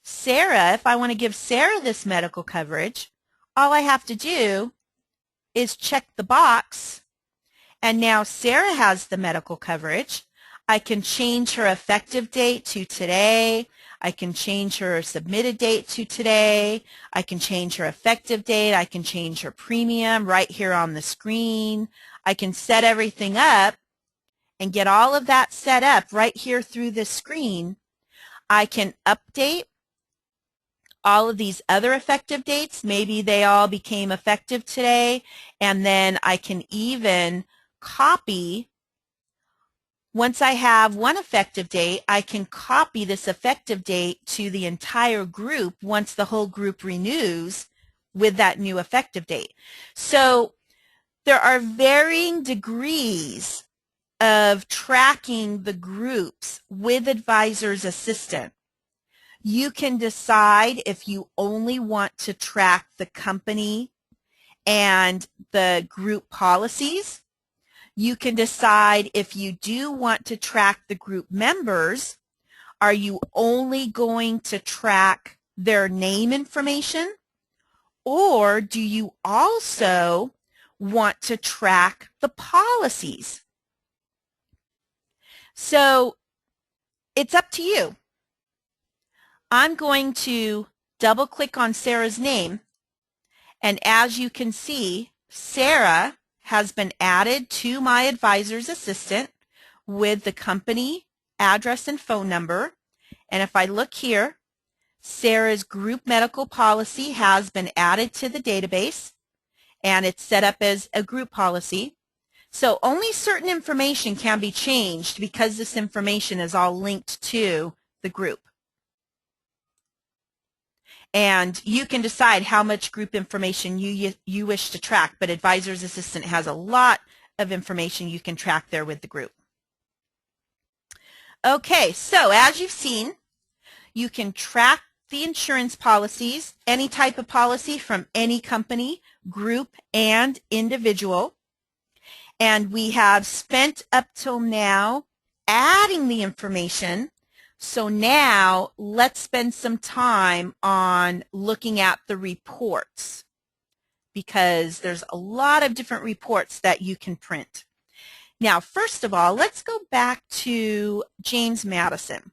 Sarah, if I want to give Sarah this medical coverage, all I have to do is check the box, and now Sarah has the medical coverage. I can change her effective date to today. I can change her submitted date to today. I can change her effective date. I can change her premium right here on the screen. I can set everything up and get all of that set up right here through this screen. I can update all of these other effective dates. Maybe they all became effective today, and then I can even copy. Once I have one effective date, I can copy this effective date to the entire group once the whole group renews with that new effective date. So there are varying degrees of tracking the groups with Advisor's Assistant. You can decide if you only want to track the company and the group policies. You can decide if you do want to track the group members, are you only going to track their name information, or do you also want to track the policies? So it's up to you. I'm going to double click on Sarah's name, and as you can see, Sarah has been added to my Advisor's Assistant with the company address and phone number. And if I look here, Sarah's group medical policy has been added to the database, and it's set up as a group policy. So only certain information can be changed because this information is all linked to the group. And you can decide how much group information you wish to track, but Advisor's Assistant has a lot of information you can track there with the group. Okay, so as you've seen, you can track the insurance policies, any type of policy from any company, group, and individual. And we have spent up till now adding the information. So now let's spend some time on looking at the reports, because there's a lot of different reports that you can print. Now, first of all, let's go back to James Madison.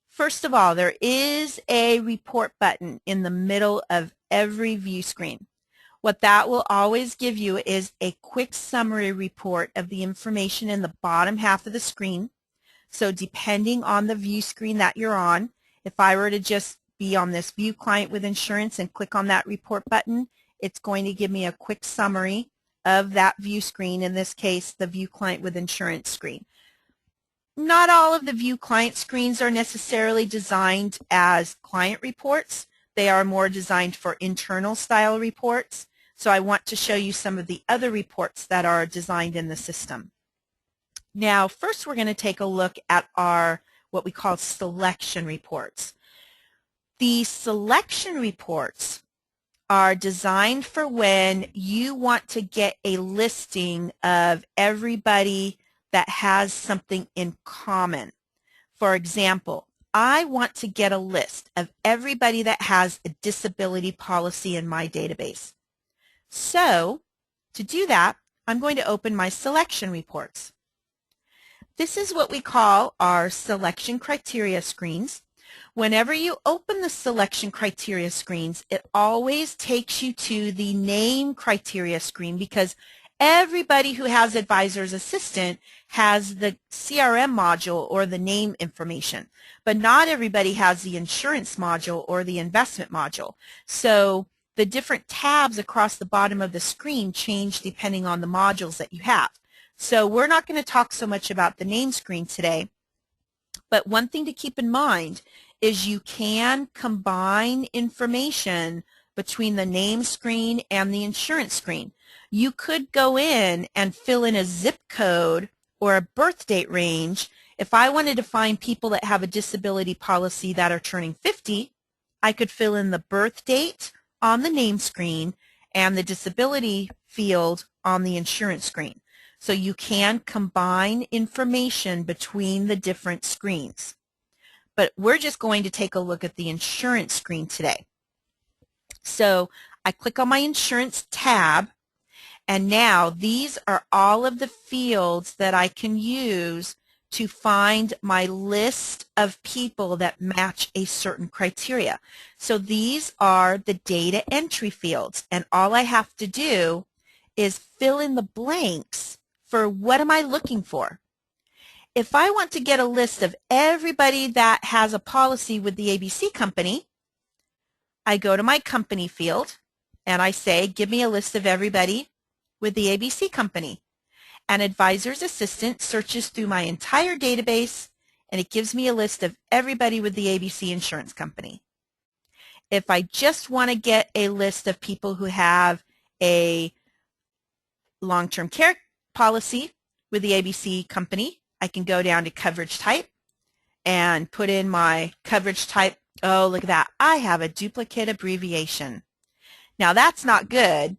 First of all, there is a report button in the middle of every view screen. What that will always give you is a quick summary report of the information in the bottom half of the screen. So depending on the view screen that you're on, if I were to just be on this View Client with Insurance and click on that report button, it's going to give me a quick summary of that view screen, in this case, the View Client with Insurance screen. Not all of the View Client screens are necessarily designed as client reports. They are more designed for internal style reports. So I want to show you some of the other reports that are designed in the system. Now, first we're going to take a look at our what we call selection reports. The selection reports are designed for when you want to get a listing of everybody that has something in common. For example, I want to get a list of everybody that has a disability policy in my database. So, to do that, I'm going to open my selection reports. This is what we call our selection criteria screens. Whenever you open the selection criteria screens, it always takes you to the name criteria screen, because everybody who has Advisor's Assistant has the CRM module or the name information, but not everybody has the insurance module or the investment module. So the different tabs across the bottom of the screen change depending on the modules that you have. So we're not going to talk so much about the name screen today, but one thing to keep in mind is you can combine information between the name screen and the insurance screen. You could go in and fill in a zip code or a birth date range. If I wanted to find people that have a disability policy that are turning 50, I could fill in the birth date on the name screen and the disability field on the insurance screen. So you can combine information between the different screens. But we're just going to take a look at the insurance screen today. So I click on my insurance tab, and now these are all of the fields that I can use to find my list of people that match a certain criteria. So these are the data entry fields, and all I have to do is fill in the blanks for what am I looking for. If I want to get a list of everybody that has a policy with the ABC company, I go to my company field and I say, give me a list of everybody with the ABC company. And Advisor's Assistant searches through my entire database and it gives me a list of everybody with the ABC insurance company. If I just want to get a list of people who have a long-term care policy with the ABC company, I can go down to coverage type and put in my coverage type. Oh, look at that. I have a duplicate abbreviation. Now that's not good.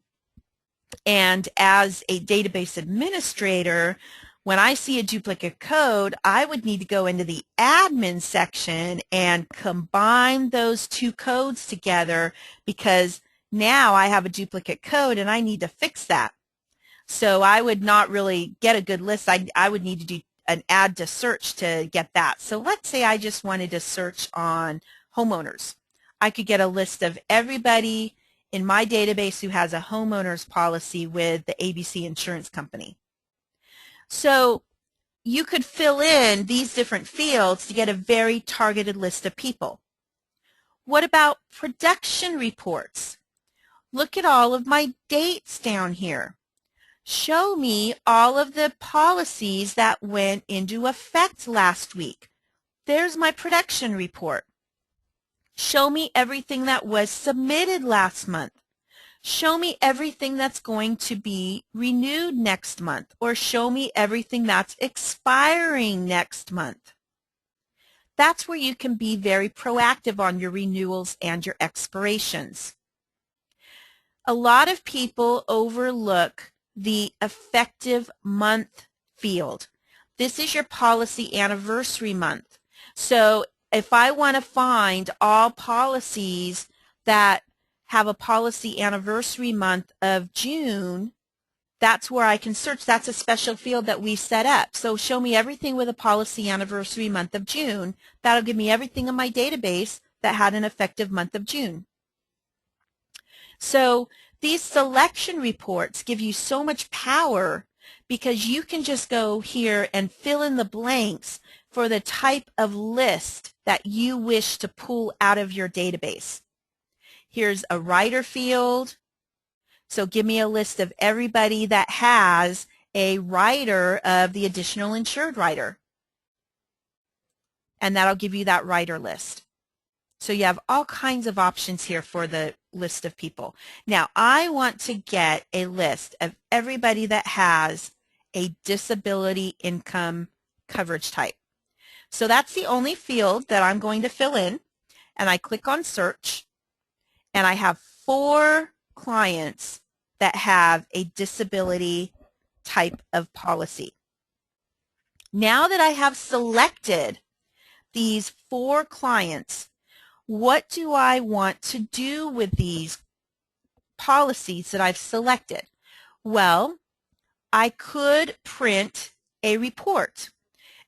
And as a database administrator, when I see a duplicate code, I would need to go into the admin section and combine those two codes together, because now I have a duplicate code and I need to fix that. So I would not really get a good list. I would need to do an add to search to get that. So let's say I just wanted to search on homeowners. I could get a list of everybody in my database who has a homeowner's policy with the ABC insurance company. So you could fill in these different fields to get a very targeted list of people. What about production reports? Look at all of my dates down here. Show me all of the policies that went into effect last week. There's my production report. Show me everything that was submitted last month. show me everything that's going to be renewed next month, or show me everything that's expiring next month. That's where you can be very proactive on your renewals and your expirations. A lot of people overlook the effective month field. This is your policy anniversary month. So if I want to find all policies that have a policy anniversary month of June, that's where I can search. That's a special field that we set up. So show me everything with a policy anniversary month of June. That'll give me everything in my database that had an effective month of June. So these selection reports give you so much power because you can just go here and fill in the blanks for the type of list that you wish to pull out of your database. Here's a rider field. So give me a list of everybody that has a rider of the additional insured rider. And that'll give you that rider list. So you have all kinds of options here for the list of people. Now, I want to get a list of everybody that has a disability income coverage type. So that's the only field that I'm going to fill in. And I click on search. And I have 4 clients that have a disability type of policy. Now that I have selected these 4 clients, what do I want to do with these policies that I've selected? Well, I could print a report.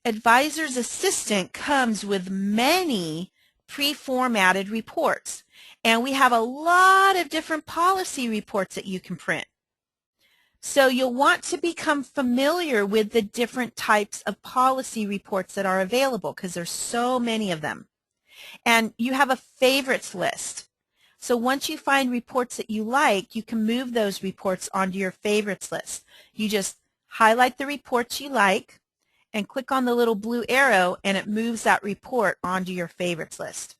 Advisor's Assistant comes with many pre-formatted reports. And we have a lot of different policy reports that you can print. So you'll want to become familiar with the different types of policy reports that are available because there's so many of them. And you have a favorites list. So once you find reports that you like, you can move those reports onto your favorites list. You just highlight the reports you like and click on the little blue arrow and it moves that report onto your favorites list.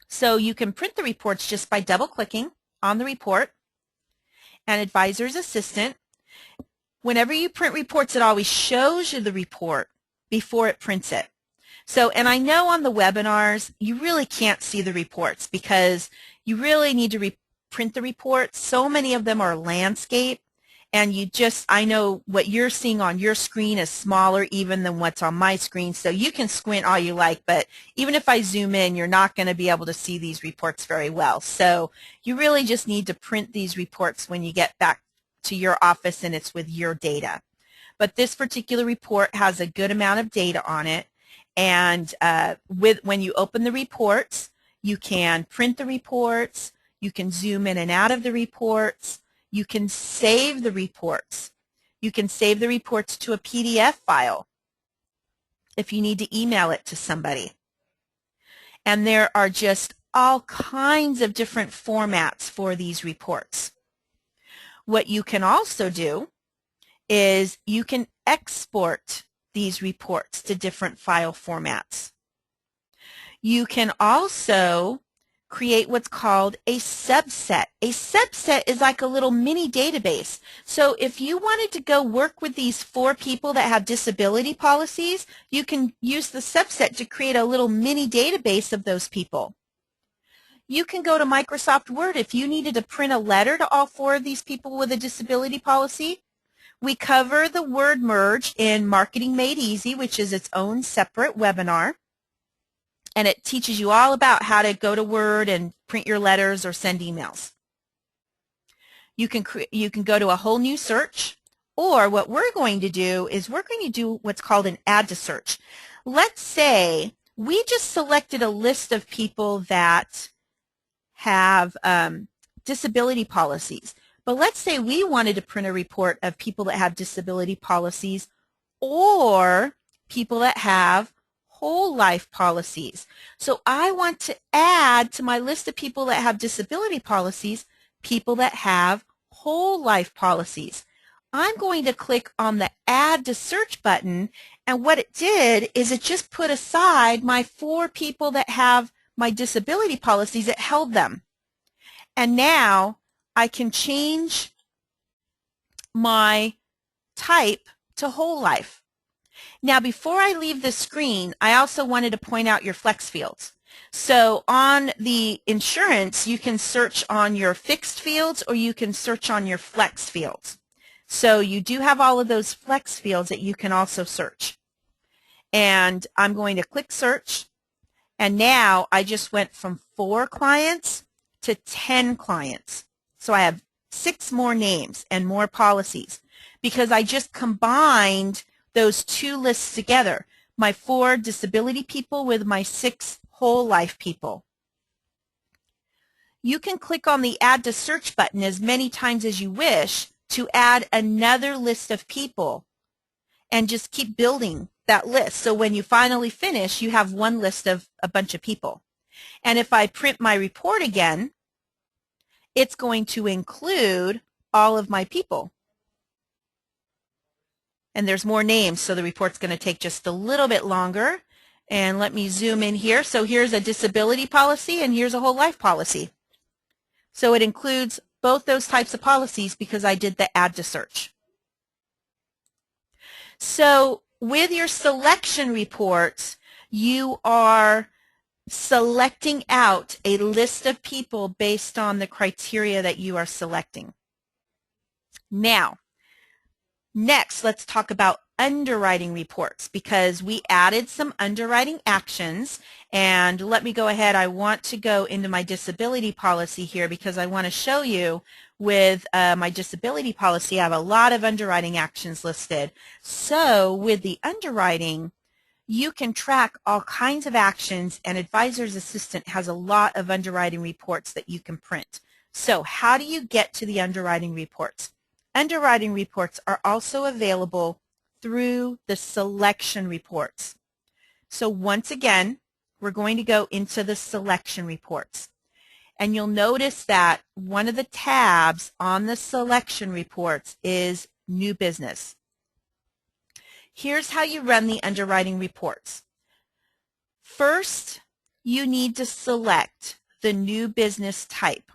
So you can print the reports just by double-clicking on the report. And Advisor's Assistant, whenever you print reports, it always shows you the report before it prints it. So, and I know on the webinars, you really can't see the reports because you really need to print the reports. So many of them are landscape. And I know what you're seeing on your screen is smaller even than what's on my screen. So you can squint all you like, but even if I zoom in, you're not going to be able to see these reports very well. So you really just need to print these reports when you get back to your office and it's with your data. But this particular report has a good amount of data on it. And when you open the reports, you can print the reports, you can zoom in and out of the reports. You can save the reports. You can save the reports to a PDF file if you need to email it to somebody. And there are just all kinds of different formats for these reports. What you can also do is you can export these reports to different file formats. You can also create what's called a subset. A subset is like a little mini database. So if you wanted to go work with these 4 people that have disability policies, you can use the subset to create a little mini database of those people. You can go to Microsoft Word if you needed to print a letter to all 4 of these people with a disability policy. We cover the word merge in Marketing Made Easy, which is its own separate webinar. And it teaches you all about how to go to Word and print your letters or send emails. You can go to a whole new search, or what we're going to do is we're going to do what's called an add to search. Let's say we just selected a list of people that have disability policies. But let's say we wanted to print a report of people that have disability policies or people that have whole life policies. So I want to add to my list of people that have disability policies, people that have whole life policies. I'm going to click on the Add to Search button, and what it did is it just put aside my 4 people that have my disability policies. It held them. And now I can change my type to whole life. Now, before I leave the screen, I also wanted to point out your flex fields. So on the insurance, you can search on your fixed fields or you can search on your flex fields. So you do have all of those flex fields that you can also search. And I'm going to click search. And now I just went from 4 clients to 10 clients. So I have 6 more names and more policies because I just combined those 2 lists together, my 4 disability people with my 6 whole life people. You can click on the Add to Search button as many times as you wish to add another list of people and just keep building that list. So when you finally finish, you have one list of a bunch of people. And if I print my report again, it's going to include all of my people. And there's more names, so the report's going to take just a little bit longer. And let me zoom in here. So here's a disability policy and here's a whole life policy. So it includes both those types of policies because I did the Add to Search. So with your selection reports, you are selecting out a list of people based on the criteria that you are selecting. Now, next, let's talk about underwriting reports because we added some underwriting actions. And let me go ahead. I want to go into my disability policy here because I want to show you with my disability policy, I have a lot of underwriting actions listed. So with the underwriting, you can track all kinds of actions, and Advisor's Assistant has a lot of underwriting reports that you can print. So how do you get to the underwriting reports? Underwriting reports are also available through the selection reports. So once again, we're going to go into the selection reports. And you'll notice that one of the tabs on the selection reports is New Business. Here's how you run the underwriting reports. First, you need to select the new business type.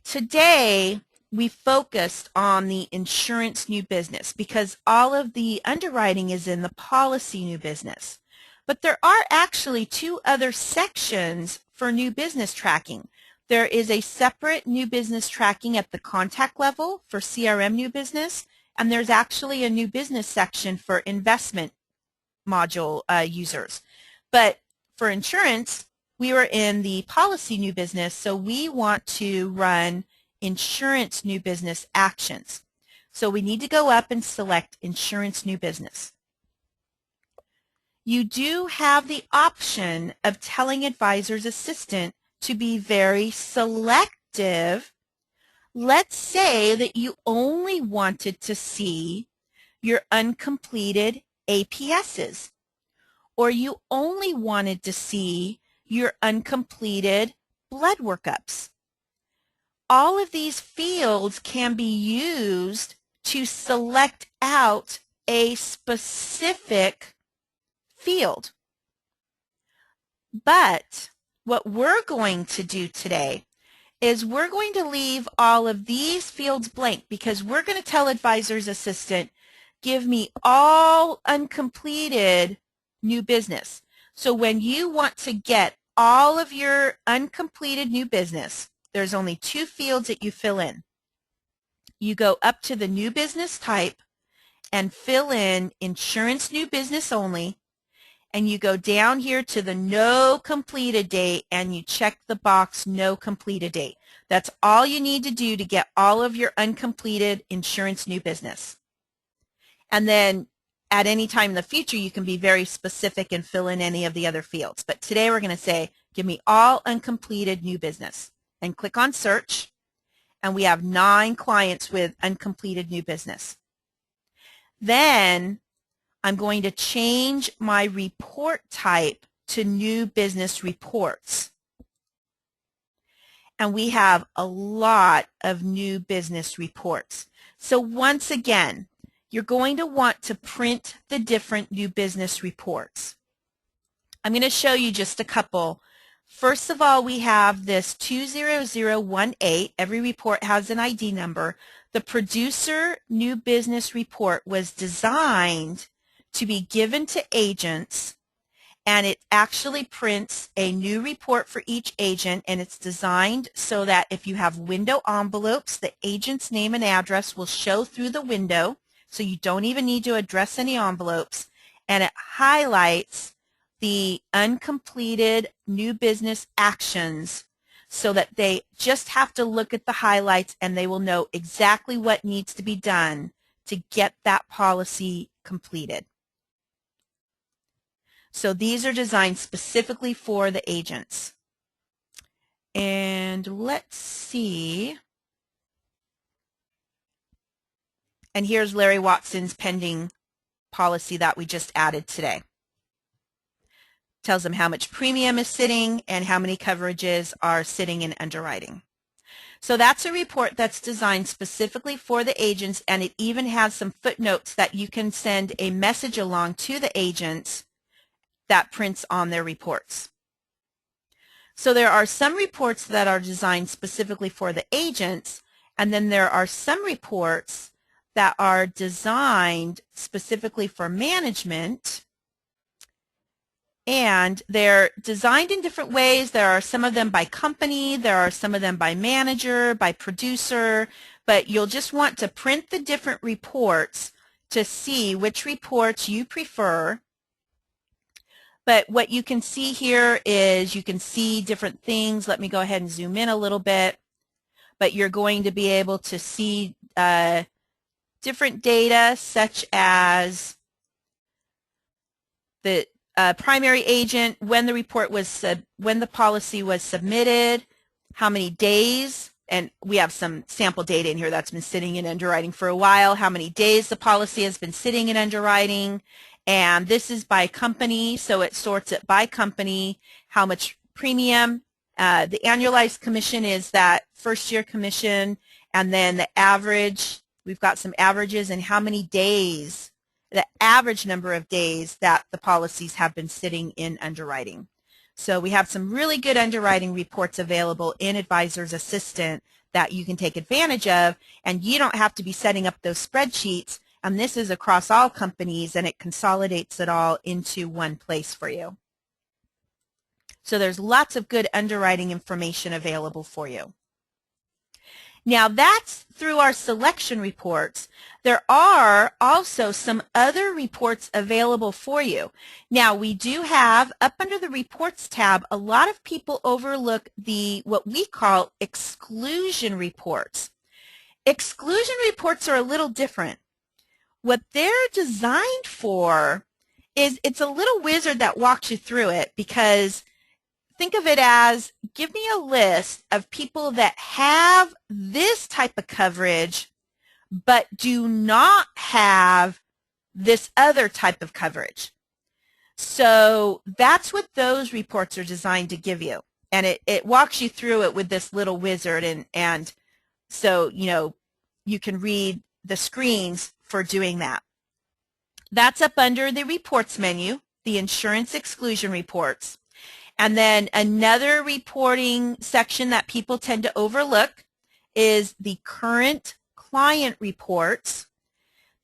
Today, we focused on the insurance new business because all of the underwriting is in the policy new business. But there are actually 2 other sections for new business tracking. There is a separate new business tracking at the contact level for CRM new business, and there's actually a new business section for investment module users. But for insurance, we were in the policy new business, so we want to run insurance new business actions. So we need to go up and select insurance new business. You do have the option of telling Advisor's Assistant to be very selective. Let's say that you only wanted to see your uncompleted APSs, or you only wanted to see your uncompleted blood workups. All of these fields can be used to select out a specific field. But what we're going to do today is we're going to leave all of these fields blank because we're going to tell Advisor's Assistant, give me all uncompleted new business. So when you want to get all of your uncompleted new business, there's only 2 fields that you fill in. You go up to the new business type and fill in insurance new business only, and you go down here to the no completed date and you check the box no completed date. That's all you need to do to get all of your uncompleted insurance new business. And then at any time in the future, you can be very specific and fill in any of the other fields. But today we're going to say, give me all uncompleted new business. And click on search, and we have 9 clients with uncompleted new business. Then I'm going to change my report type to new business reports. And we have a lot of new business reports. So once again, you're going to want to print the different new business reports. I'm going to show you just a couple First of all, we have this 20018. Every report has an ID number. The producer new business report was designed to be given to agents, and it actually prints a new report for each agent, and it's designed so that if you have window envelopes, the agent's name and address will show through the window, so you don't even need to address any envelopes, and it highlights the uncompleted new business actions so that they just have to look at the highlights and they will know exactly what needs to be done to get that policy completed. So these are designed specifically for the agents. And let's see. And here's Larry Watson's pending policy that we just added today. Tells them how much premium is sitting and how many coverages are sitting in underwriting. So that's a report that's designed specifically for the agents, and it even has some footnotes that you can send a message along to the agents that prints on their reports. So there are some reports that are designed specifically for the agents, and then there are some reports that are designed specifically for management, and they're designed in different ways. There are some of them by company, there are some of them by manager, by producer, but you'll just want to print the different reports to see which reports you prefer. But what you can see here is you can see different things. Let me go ahead and zoom in a little bit. But you're going to be able to see different data such as the primary agent, when the report was, when the policy was submitted, how many days, and we have some sample data in here that's been sitting in underwriting for a while, how many days the policy has been sitting in underwriting, and this is by company, so it sorts it by company, how much premium, the annualized commission is that first year commission, and then the average, we've got some averages, and how many days, the average number of days that the policies have been sitting in underwriting. So we have some really good underwriting reports available in Advisor's Assistant that you can take advantage of, and you don't have to be setting up those spreadsheets, and this is across all companies, and it consolidates it all into one place for you. So there's lots of good underwriting information available for you. Now that's through our selection reports. There are also some other reports available for you. Now we do have, up under the reports tab, a lot of people overlook what we call exclusion reports. Exclusion reports are a little different. What they're designed for is it's a little wizard that walks you through it, because think of it as, give me a list of people that have this type of coverage but do not have this other type of coverage. So that's what those reports are designed to give you. And it walks you through it with this little wizard, and so you can read the screens for doing that. That's up under the reports menu, the insurance exclusion reports. And then another reporting section that people tend to overlook is the current client reports.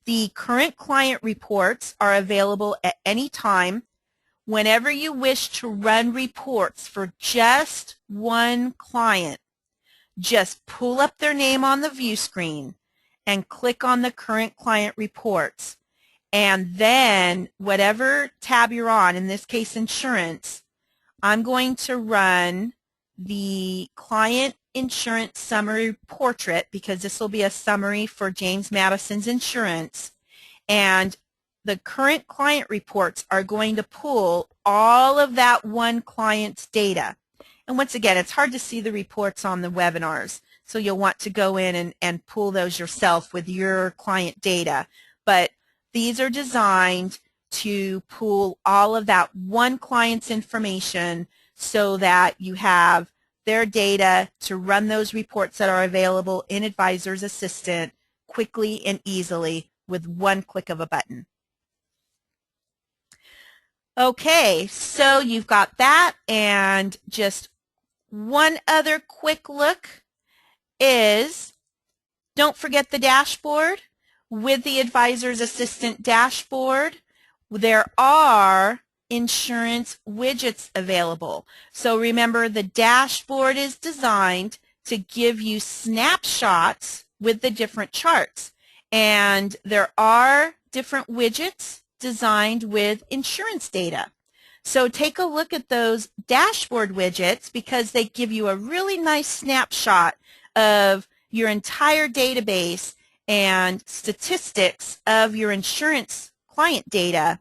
The current client reports are available at any time. Whenever you wish to run reports for just one client, just pull up their name on the view screen and click on the current client reports. And then whatever tab you're on, in this case insurance, I'm going to run the client insurance summary portrait, because this will be a summary for James Madison's insurance, and the current client reports are going to pull all of that one client's data. And once again, it's hard to see the reports on the webinars, so you'll want to go in and pull those yourself with your client data. But these are designed to pull all of that one client's information so that you have their data to run those reports that are available in Advisor's Assistant quickly and easily with one click of a button. Okay, so you've got that, and just one other quick look is, don't forget the dashboard. With the Advisor's Assistant dashboard, there are insurance widgets available. So remember, the dashboard is designed to give you snapshots with the different charts. And there are different widgets designed with insurance data. So take a look at those dashboard widgets because they give you a really nice snapshot of your entire database and statistics of your insurance client data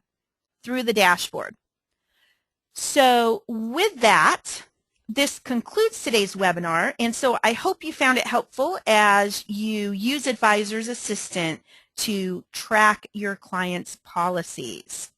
through the dashboard. So with that, this concludes today's webinar, and so I hope you found it helpful as you use Advisor's Assistant to track your clients' policies.